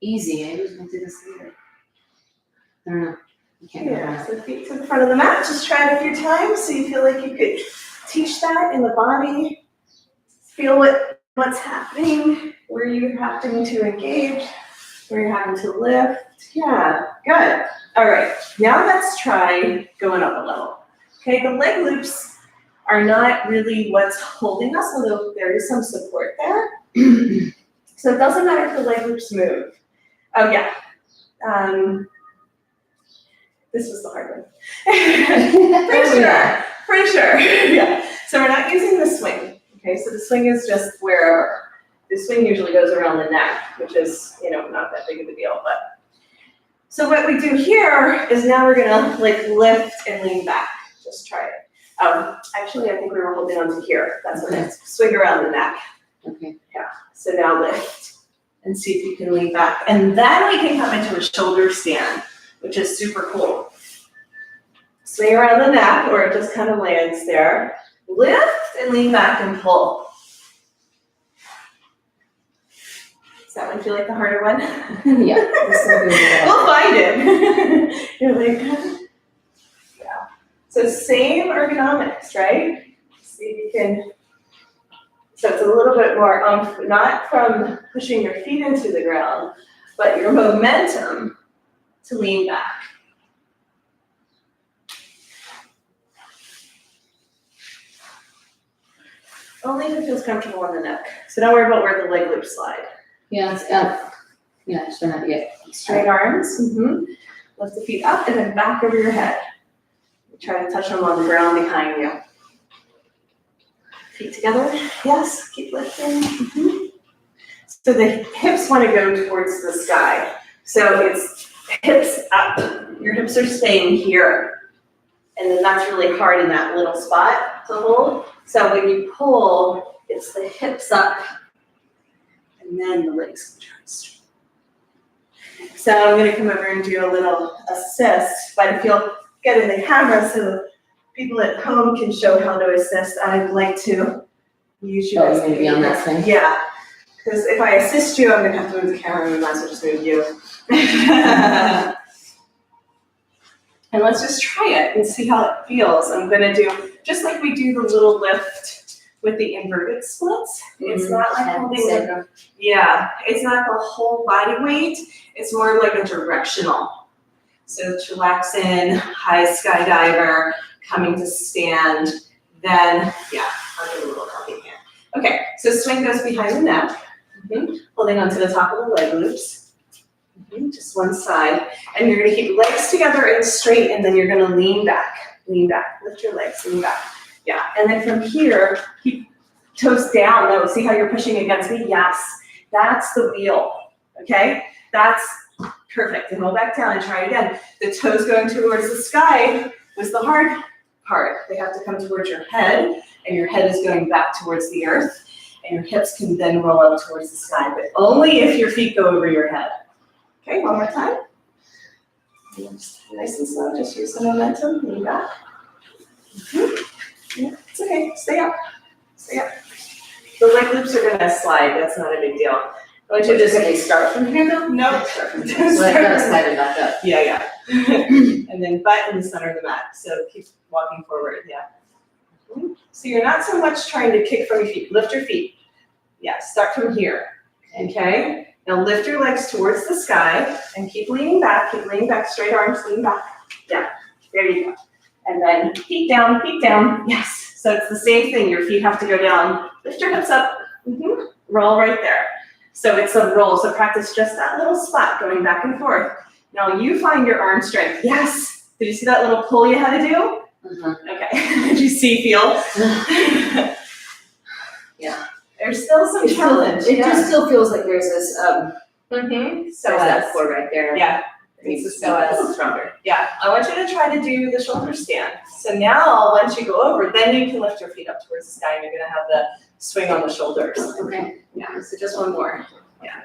S2: easy. Maybe I was going to do this later. I don't know. I can't remember.
S1: So feet to the front of the mat. Just try it a few times so you feel like you could teach that in the body. Feel what's happening, where you're having to engage, where you're having to lift. Yeah, good. All right, now let's try going up a level. Okay, the leg loops are not really what's holding us, although there is some support there. So it doesn't matter if the leg loops move. Oh yeah. This was the hard one. Pretty sure. Yeah. So we're not using the swing. Okay, so the swing is just wherever. The swing usually goes around the neck, which is, not that big of a deal. But so what we do here is now we're gonna like lift and lean back. Just try it. Actually, I think we were holding on to here. That's what it is. Swing around the neck.
S2: Okay.
S1: Yeah. So now lift and see if you can lean back, and then we can come into a shoulder stand, which is super cool. Swing around the neck, or it just kind of lands there. Lift and lean back and pull. Does that one feel like the harder one?
S2: Yeah.
S1: We'll find it. You're like, yeah. So same ergonomics, right? See if you can. So it's a little bit more not from pushing your feet into the ground, but your momentum to lean back. Only if it feels comfortable on the neck. So don't worry about where the leg loops slide.
S2: Yeah, it's up. Yeah, just not yet.
S1: Straight arms. Lift the feet up and then back over your head. Try to touch them on the ground behind you. Feet together. Yes, keep lifting. So the hips want to go towards the sky. So it's hips up. Your hips are staying here. And then that's really hard in that little spot to hold. So when you pull, it's the hips up and then the legs come down straight. So I'm gonna come over and do a little assist, but if you'll get in the camera so people at home can show how to assist, I'd like to use you as
S2: maybe on that thing?
S1: Yeah, because if I assist you, I'm gonna have to move the camera, and we might as well just move you. And let's just try it and see how it feels. I'm gonna do, just like we do the little lift with the inverted splits. It's not like holding the, it's not the whole body weight. It's more like a directional. So chillax in, high skydiver, coming to stand, then, I'll do a little helping hand. Okay, so swing goes behind the neck, holding onto the top of the leg loops. Just one side, and you're gonna keep legs together and straight, and then you're gonna lean back, lift your legs, lean back. Yeah, and then from here, keep toes down. No, see how you're pushing against me? Yes, that's the wheel, okay? That's perfect, and go back down and try it again. The toes going towards the sky was the hard part. They have to come towards your head, and your head is going back towards the earth, and your hips can then roll up towards the sky, but only if your feet go over your head. Okay, one more time. Just nice and slow, just use the momentum, lean back. Yeah, it's okay, stay up, stay up. The leg loops are gonna slide, that's not a big deal. I want you to just start from here though? No, start from here.
S2: So I gotta slide it back up.
S1: Yeah. And then butt in the center of the mat, so keep walking forward, So you're not so much trying to kick from your feet, lift your feet. Yeah, start from here, okay? Now lift your legs towards the sky and keep leaning back, straight arms, lean back. Yeah, there you go. And then feet down, yes. So it's the same thing, your feet have to go down, lift your hips up, roll right there. So it's a roll, so practice just that little spot going back and forth. Now you find your arm strength, yes. Did you see that little pull you had to do? Okay, did you feel?
S2: Yeah.
S1: There's still some challenge.
S4: It just still feels like there's this,
S1: There's
S4: so that core right there.
S1: Yeah.
S4: It's so stronger.
S1: Yeah, I want you to try to do the shoulder stand. So now, once you go over, then you can lift your feet up towards the sky, and you're gonna have the swing on the shoulders.
S2: Okay.
S1: Yeah, so just one more. Yeah.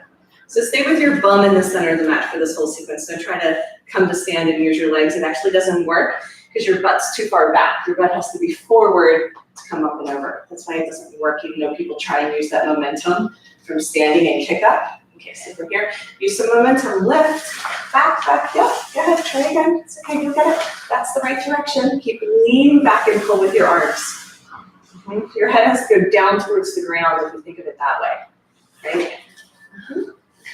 S1: So stay with your bum in the center of the mat for this whole sequence. Don't try to come to stand and use your legs. It actually doesn't work because your butt's too far back. Your butt has to be forward to come up and over. That's why it doesn't work, even though people try and use that momentum from standing and kick up. Okay, so from here, use some momentum, lift, back, yeah, go ahead, try again, it's okay, you'll get it. That's the right direction. Keep leaning back and pull with your arms. Your head has to go down towards the ground if you think of it that way, right?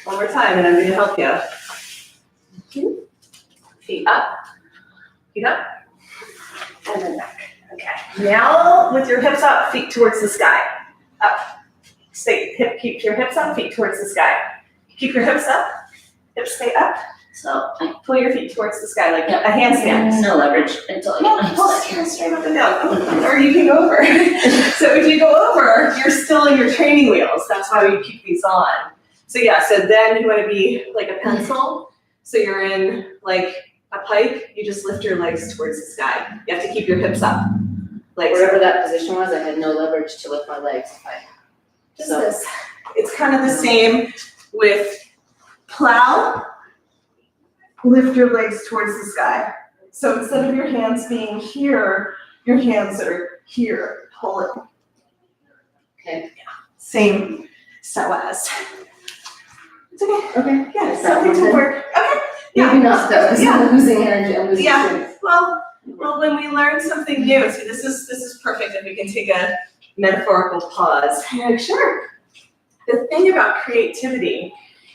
S1: One more time, and I'm going to help you. Feet up, and then back. Okay, now with your hips up, feet towards the sky, up. Keep your hips up, feet towards the sky. Keep your hips up, hips stay up. So pull your feet towards the sky like a handstand.
S4: No leverage until you
S1: Pull it straight up and down. Or you can go over. So if you go over, you're still in your training wheels. That's why we keep these on. So yeah, so then you want to be like a pencil. So you're in like a pike, you just lift your legs towards the sky. You have to keep your hips up. Like
S2: Wherever that position was, I had no leverage to lift my legs.
S1: Just this. It's kind of the same with plow. Lift your legs towards the sky. So instead of your hands being here, your hands are here. Pull it.
S2: Okay.
S1: Same so as. It's okay.
S2: Okay.
S1: Yeah, something to work. Okay.
S2: Maybe not though, because I'm losing energy, I'm losing
S1: Yeah.
S2: strength.
S1: Well, when we learn something new, see, this is perfect if we can take a metaphorical pause. Yeah, sure. The thing about creativity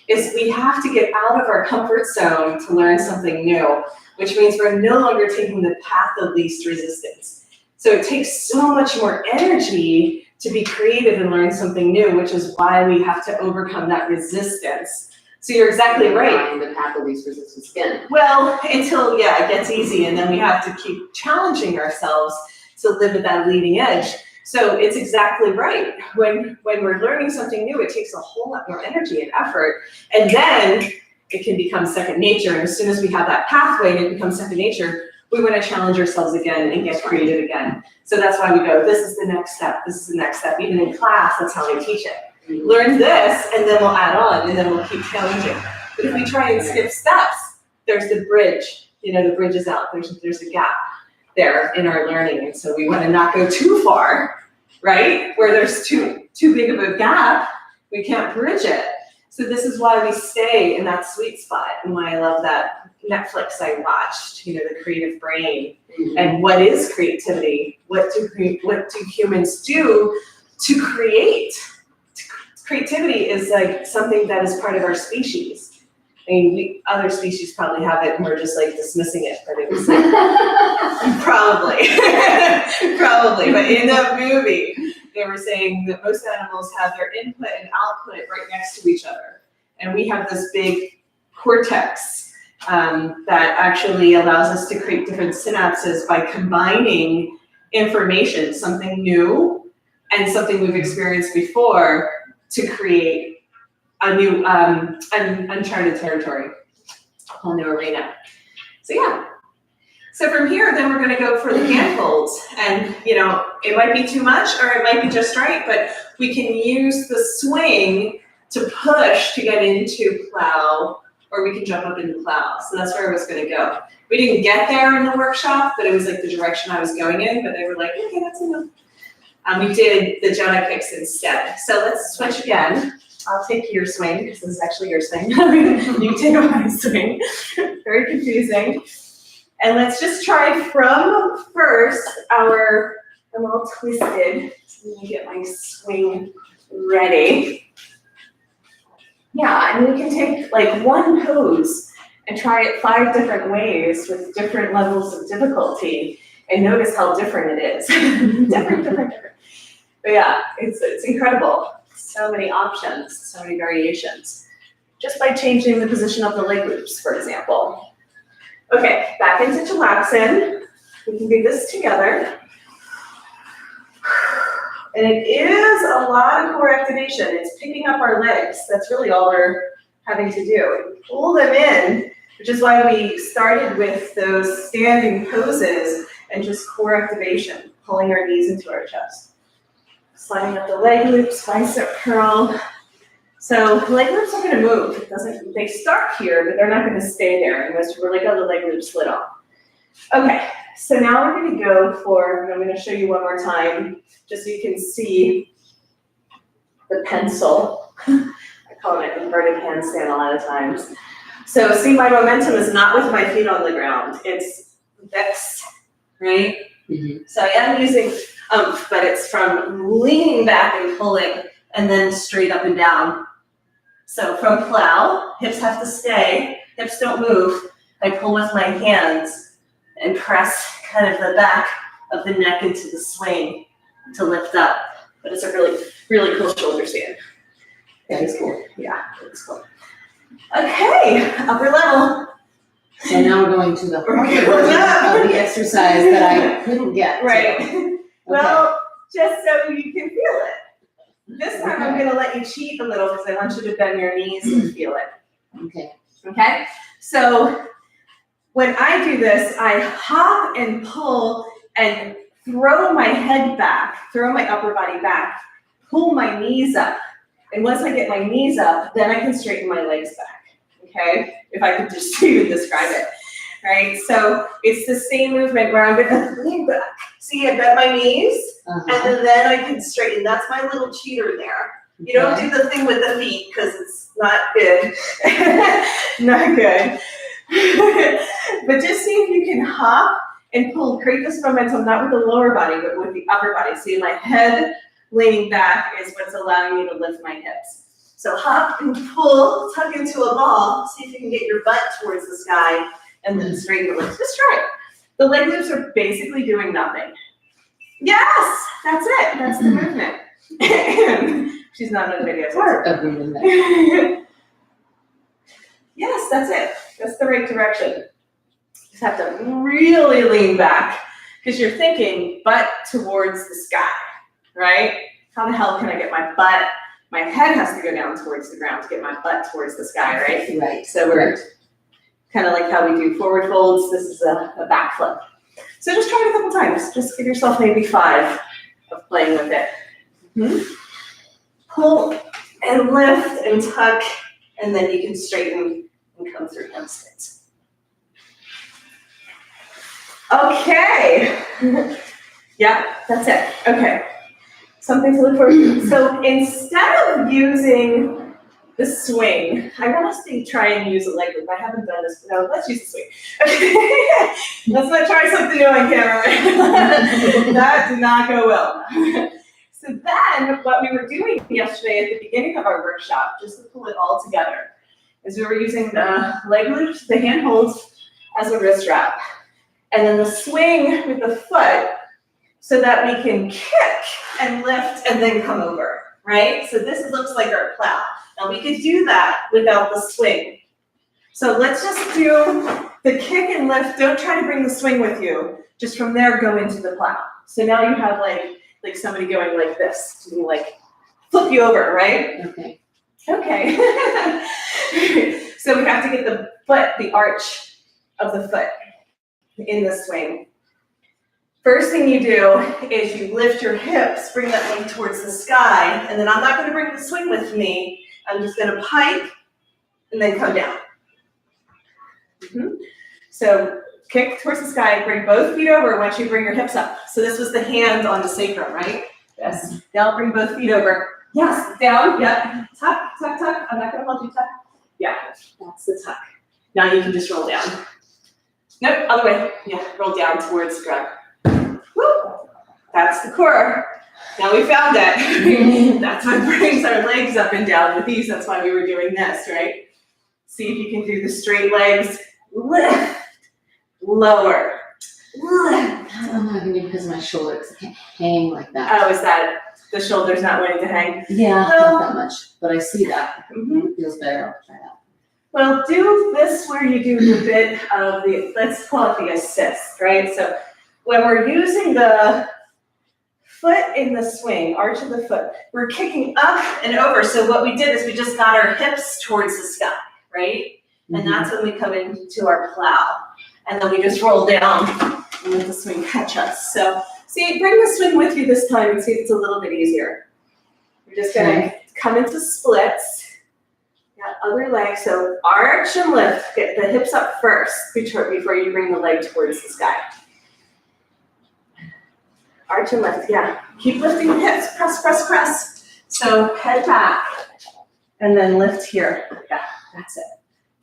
S1: is we have to get out of our comfort zone to learn something new, which means we're no longer taking the path of least resistance. So it takes so much more energy to be creative and learn something new, which is why we have to overcome that resistance. So you're exactly right.
S2: The path of least resistance again.
S1: Well, until, it gets easy, and then we have to keep challenging ourselves to live at that leading edge. So it's exactly right. When we're learning something new, it takes a whole lot more energy and effort, and then it can become second nature. And as soon as we have that pathway and it becomes second nature,
S3: we want to challenge ourselves again and get creative again. So that's why we go, this is the next step, this is the next step. Even in class, that's how I teach it. Learn this, and then we'll add on, and then we'll keep challenging. But if we try and skip steps, there's the bridge. The bridge is out. There's a gap there in our learning, and so we want to not go too far, right? Where there's too big of a gap, we can't bridge it. So this is why we stay in that sweet spot, and why I love that Netflix I watched. The Creative Brain, and what is creativity? What do humans do to create? Creativity is like something that is part of our species. I mean, other species probably have it and we're just like dismissing it, but it was like, probably. But in the movie, they were saying that most animals have their input and output right next to each other. And we have this big cortex that actually allows us to create different synapses by combining information, something new and something we've experienced before, to create a new uncharted territory, a whole new arena. So yeah. So from here, then we're going to go for the handholds, and it might be too much or it might be just right, but we can use the swing to push to get into plow, or we can jump up into plow. So that's where I was going to go. We didn't get there in the workshop, but it was like the direction I was going in. But they were like, okay, that's enough. We did the Jedi kicks instead. So let's switch again. I'll take your swing, because this is actually your swing. You take my swing. Very confusing. And let's just try from first I'm all twisted. So let me get my swing ready. Yeah, and we can take like one pose and try it 5 different ways with different levels of difficulty, and notice how different it is. different. But yeah, it's incredible. So many options, so many variations. Just by changing the position of the leg loops, for example. Okay, back into Chilaxin. We can do this together. And it is a lot of core activation. It's picking up our legs. That's really all we're having to do. Pull them in, which is why we started with those standing poses and just core activation, pulling our knees into our chest. Sliding up the leg loops, bicep curl. So leg loops are going to move. They start here, but they're not going to stay there unless you really got the leg loop slid off. Okay, so now we're going to go for, I'm going to show you one more time, just so you can see the pencil. I call it an inverted handstand a lot of times. So see, my momentum is not with my feet on the ground. It's this, right? Mm-hmm. So I am using but it's from leaning back and pulling, and then straight up and down. So from plow, hips have to stay, hips don't move. I pull with my hands and press kind of the back of the neck into the swing to lift up. But it's a really, really cool shoulder stand. That is cool. Yeah, it's cool. Okay, upper level.
S2: So now we're going to the harder version of the exercise that I couldn't get.
S3: Right.
S2: Okay.
S3: Well, just so you can feel it. This time I'm going to let you cheat a little because I want you to bend your knees and feel it.
S2: Okay.
S3: Okay? So when I do this, I hop and pull and throw my head back, throw my upper body back, pull my knees up. And once I get my knees up, then I can straighten my legs back. Okay? If I could just describe it. Right? So it's the same movement where I'm going to lean back. See, I bend my knees, and then I can straighten. That's my little cheater there. You don't do the thing with the feet because it's not good. Not good. But just see if you can hop and pull, create this momentum, not with the lower body, but with the upper body. See, my head leaning back is what's allowing me to lift my hips. So hop and pull, tuck into a ball. See if you can get your butt towards the sky, and then straighten the legs. Just try it. The leg loops are basically doing nothing. Yes, that's it. That's the movement. She's not in the video.
S2: Part of the movement.
S3: Yes, that's it. That's the right direction. You just have to really lean back because you're thinking butt towards the sky, right? How the hell can I get my butt? My head has to go down towards the ground to get my butt towards the sky, right?
S2: Right.
S3: So we're
S1: kind of like how we do forward folds. This is a back flip. So just try it a couple times. Just give yourself maybe 5 of playing with it. Pull and lift and tuck, and then you can straighten and come through hamstrings. Okay. Yeah, that's it. Okay. Something to look forward to. So instead of using the swing, I want us to try and use a leg loop. I haven't done this. No, let's use the swing. Okay. Let's not try something new on camera. That did not go well. So then what we were doing yesterday at the beginning of our workshop, just to pull it all together, is we were using the leg loops, the hand holds as a wrist wrap, and then the swing with the foot so that we can kick and lift and then come over, right? So this looks like our plow. Now we could do that without the swing. So let's just do the kick and lift. Don't try to bring the swing with you. Just from there, go into the plow. So now you have like somebody going like this, to like flip you over, right?
S2: Okay.
S1: Okay. So we have to get the foot, the arch of the foot in the swing. First thing you do is you lift your hips, bring that leg towards the sky, and then I'm not going to bring the swing with me. I'm just going to pike and then come down. So kick towards the sky, bring both feet over once you bring your hips up. So this was the hand on the sacrum, right? Yes. Now bring both feet over. Yes, down, yeah. Tuck, tuck, tuck. I'm not going to hold you tuck. Yeah, that's the tuck. Now you can just roll down. Nope, other way. Yeah, roll down towards the ground. Woo! That's the core. Now we found it. That's what brings our legs up and down with ease. That's why we were doing this, right? See if you can do the straight legs. Lift, lower, lift.
S2: I'm not gonna do because of my shoulders. I can't hang like that.
S1: Oh, is that the shoulders not wanting to hang?
S2: Yeah,
S1: Well,
S2: not that much, but I see that. It feels better. I'll try that.
S1: Well, do this where you do a bit of the, let's call it the assist, right? So when we're using the foot in the swing, arch of the foot, we're kicking up and over. So what we did is we just got our hips towards the sky, right? And that's when we come into our plow. And then we just roll down and let the swing catch us. So see, bring the swing with you this time and see if it's a little bit easier. We're just gonna come into splits. Got other leg, so arch and lift. Get the hips up first before you bring the leg towards the sky. Arch and lift, yeah. Keep lifting the hips, press, press, press. So head back and then lift here. Yeah, that's it.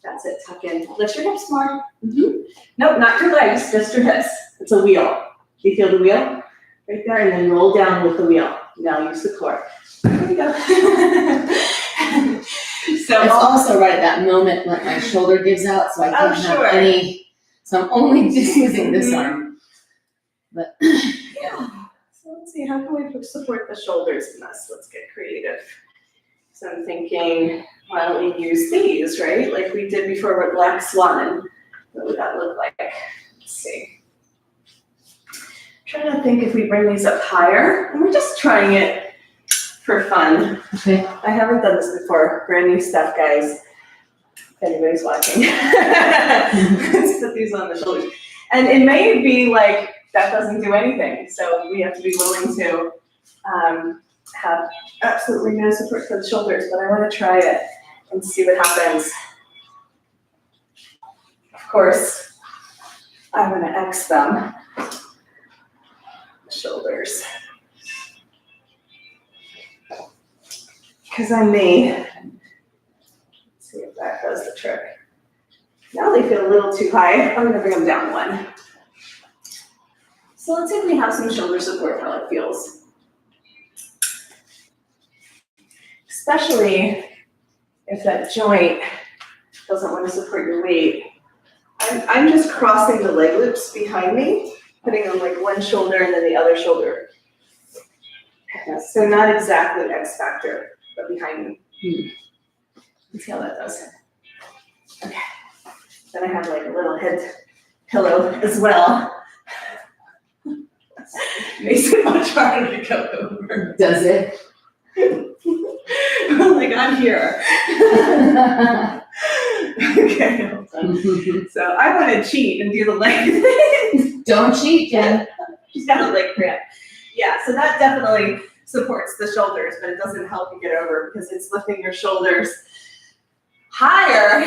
S1: That's it, tuck in. Lift your hips more. Nope, not your legs, just your hips. It's a wheel. Do you feel the wheel? Right there, and then roll down with the wheel. Now use the core. There we go. So
S2: It's also right at that moment when my shoulder gives out, so I can't have any, so I'm only just using this arm. But,
S1: yeah. So let's see, how can we support the shoulders in this? Let's get creative. So I'm thinking, why don't we use these, right? Like we did before with Black Swan. What would that look like? Let's see. Trying to think if we bring these up higher. And we're just trying it for fun.
S2: okay.
S1: I haven't done this before. Brand new stuff, guys. If anybody's watching. Let's put these on the shoulders. And it may be like, that doesn't do anything. So we have to be willing to have absolutely no support for the shoulders, but I want to try it and see what happens. Of course, I'm going to X them. Shoulders. Because I'm me. Let's see if that does the trick. Now they feel a little too high. I'm going to bring them down one. So let's see if we have some shoulder support, how it feels. Especially if that joint doesn't want to support your weight. I'm just crossing the leg loops behind me, putting on like one shoulder and then the other shoulder. So not exactly X factor, but behind me. Let's see how that does. Okay. Then I have like a little head pillow as well. Makes it much harder to go over.
S2: Does it?
S1: Like I'm here. Okay, hold on. So I want to cheat and do the leg thing.
S2: Don't cheat, Jen.
S1: She's got a leg cramp. Yeah, so that definitely supports the shoulders, but it doesn't help you get over because it's lifting your shoulders higher.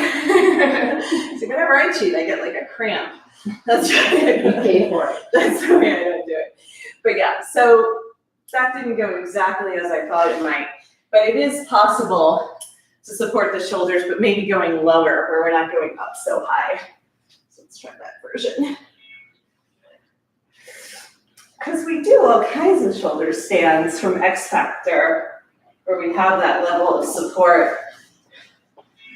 S1: So whenever I cheat, I get like a cramp. That's right.
S2: You pay for it.
S1: That's the way I don't do it. But yeah, so that didn't go exactly as I thought it might. But it is possible to support the shoulders, but maybe going lower where we're not going up so high. So let's try that version. Because we do all kinds of shoulder stands from X Factor, where we have that level of support.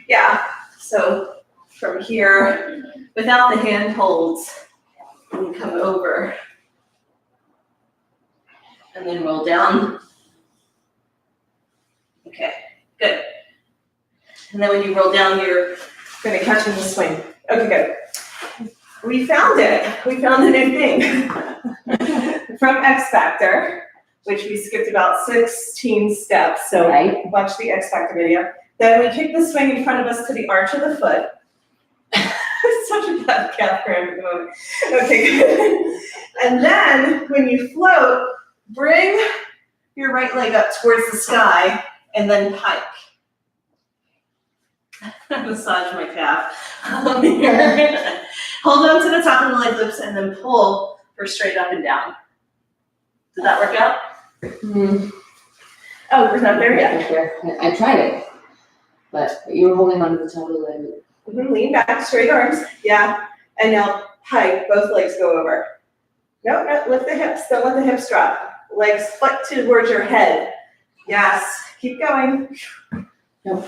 S1: Yeah, so from here, without the hand holds, we come over and then roll down. Okay, good. And then when you roll down, you're gonna catch in the swing. Okay, good. We found it. We found a new thing from X Factor, which we skipped about 16 steps. So
S2: Right.
S1: watch the X Factor video. Then we kick the swing in front of us to the arch of the foot. Such a bad calf cramp at the moment. Okay, good. And then when you float, bring your right leg up towards the sky and then pike. Massage my calf. Here. Hold on to the top of the leg loops and then pull for straight up and down. Did that work out?
S2: Mm.
S1: Oh, we're not there yet.
S2: I tried it, but you were holding on to the top of the leg.
S1: Lean back, straight arms. Yeah. And now pike, both legs go over. No, lift the hips. Don't let the hips drop. Legs flick towards your head. Yes. Keep going.
S2: Nope.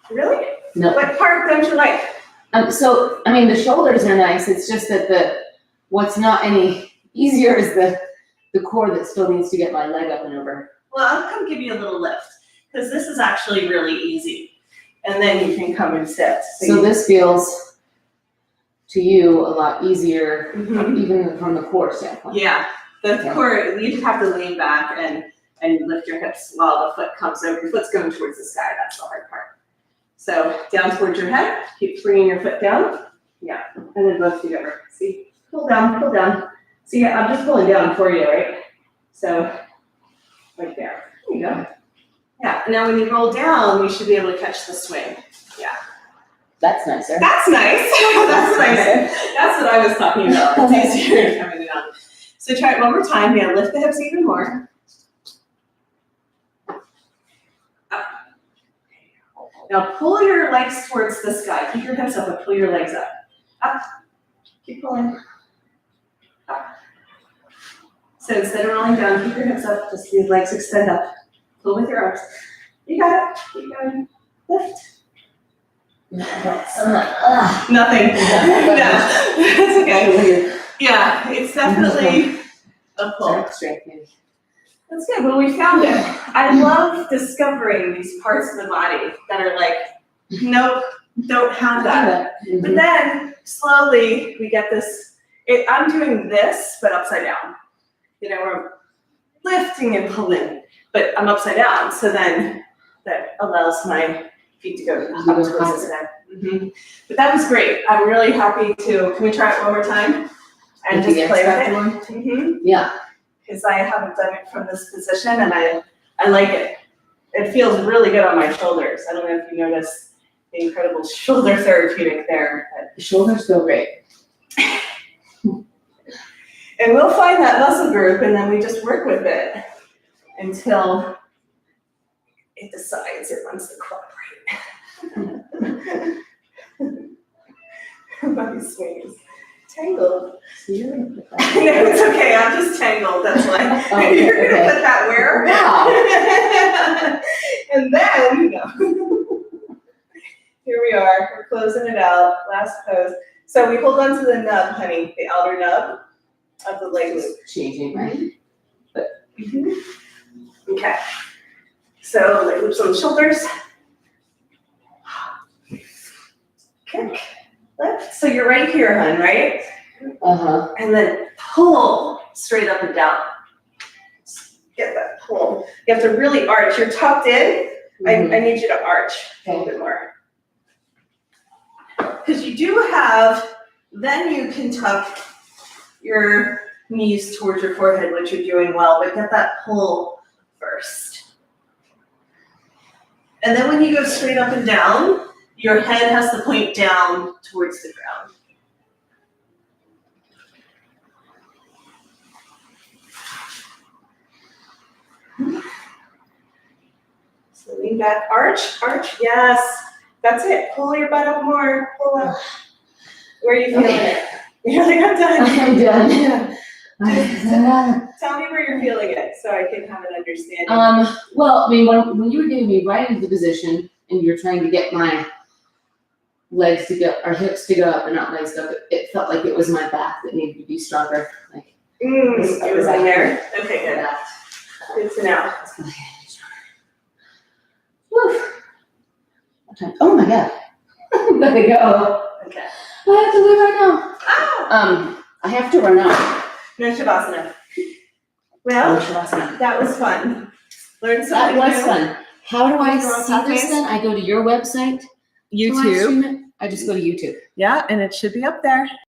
S1: Really?
S2: Nope.
S1: What part don't you like?
S2: So, I mean, the shoulders are nice. It's just that what's not any easier is the core that still needs to get my leg up and over.
S1: Well, I'll come give you a little lift because this is actually really easy. And then you can come and sit.
S2: So this feels to you a lot easier,
S1: Mhm.
S2: even from the core standpoint.
S1: Yeah, the core, you just have to lean back and lift your hips while the foot comes over. Your foot's going towards the sky, that's the hard part. So down towards your head, keep swinging your foot down. Yeah, and then both together. See, pull down, pull down. See, I'm just pulling down for you, right? So, right there, there you go. Yeah, and now when you roll down, we should be able to catch the swing. Yeah.
S2: That's nicer.
S1: That's nice. That's nice. That's what I was talking about. It's easier coming down. So try it one more time. Yeah, lift the hips even more. Up. Now pull your legs towards the sky. Keep your hips up, but pull your legs up. Up. Keep pulling. Up. So instead of rolling down, keep your hips up. Just your legs extend up. Pull with your arms. You got it. Keep going. Lift. Nothing. No, that's okay. Yeah, it's definitely a pull.
S2: Strength, maybe.
S1: That's good. Well, we found it. I love discovering these parts of the body that are like, nope, don't have that. But then slowly we get this. I'm doing this, but upside down. You know, we're lifting and pulling, but I'm upside down. So then that allows my feet to go up towards the sky. Mm-hmm. But that was great. I'm really happy to. Can we try it one more time? And just play with it. Mm-hmm.
S2: Yeah.
S1: Because I haven't done it from this position, and I like it. It feels really good on my shoulders. I don't know if you noticed the incredible shoulder therapeutic there.
S2: The shoulders feel great.
S1: And we'll find that muscle group, and then we just work with it until it decides it wants to cooperate. My swings. Tangled. No, it's okay. I'm just tangled. That's why.
S2: Oh,
S1: You're going to
S2: okay.
S1: put that where?
S2: Wow.
S1: And then, no. Here we are. We're closing it out. Last pose. So we hold on to the nub, honey, the outer nub of the leg loop.
S2: Changing, right?
S1: Okay. So leg loops on the shoulders. Kick. Lift. So you're right here, hun, right?
S2: Uh-huh.
S1: And then pull straight up and down. Get that pull. You have to really arch. You're tucked in. I need you to arch a little bit more. because you do have, then you can tuck your knees towards your forehead, which you're doing well, but get that pull first. And then when you go straight up and down, your head has to point down towards the ground. So lean back, arch, yes. That's it, pull your butt up more, pull up. Where are you feeling it? You're like, I'm done.
S2: I'm done.
S1: Yeah. Tell me where you're feeling it so I can have an understanding.
S2: Well, I mean, when you were getting me right into the position and you're trying to get my legs to go, or hips to go up and not legs to go, it felt like it was my back that needed to be stronger. Like,
S1: It was in there? Okay, good.
S2: that.
S1: Good to know.
S2: Woo. Oh my God. Let me go.
S1: Okay.
S2: I have to leave right now.
S1: Oh!
S2: I have to run out.
S1: No Shavasana. Well,
S2: Shavasana.
S1: that was fun. Learn
S2: That
S1: something
S2: was
S1: new.
S2: fun. How do I
S1: Draw
S2: see this
S1: pathways.
S2: then? I go to your website? to live
S1: YouTube.
S2: stream it? I just go to YouTube.
S1: Yeah, and it should be up there.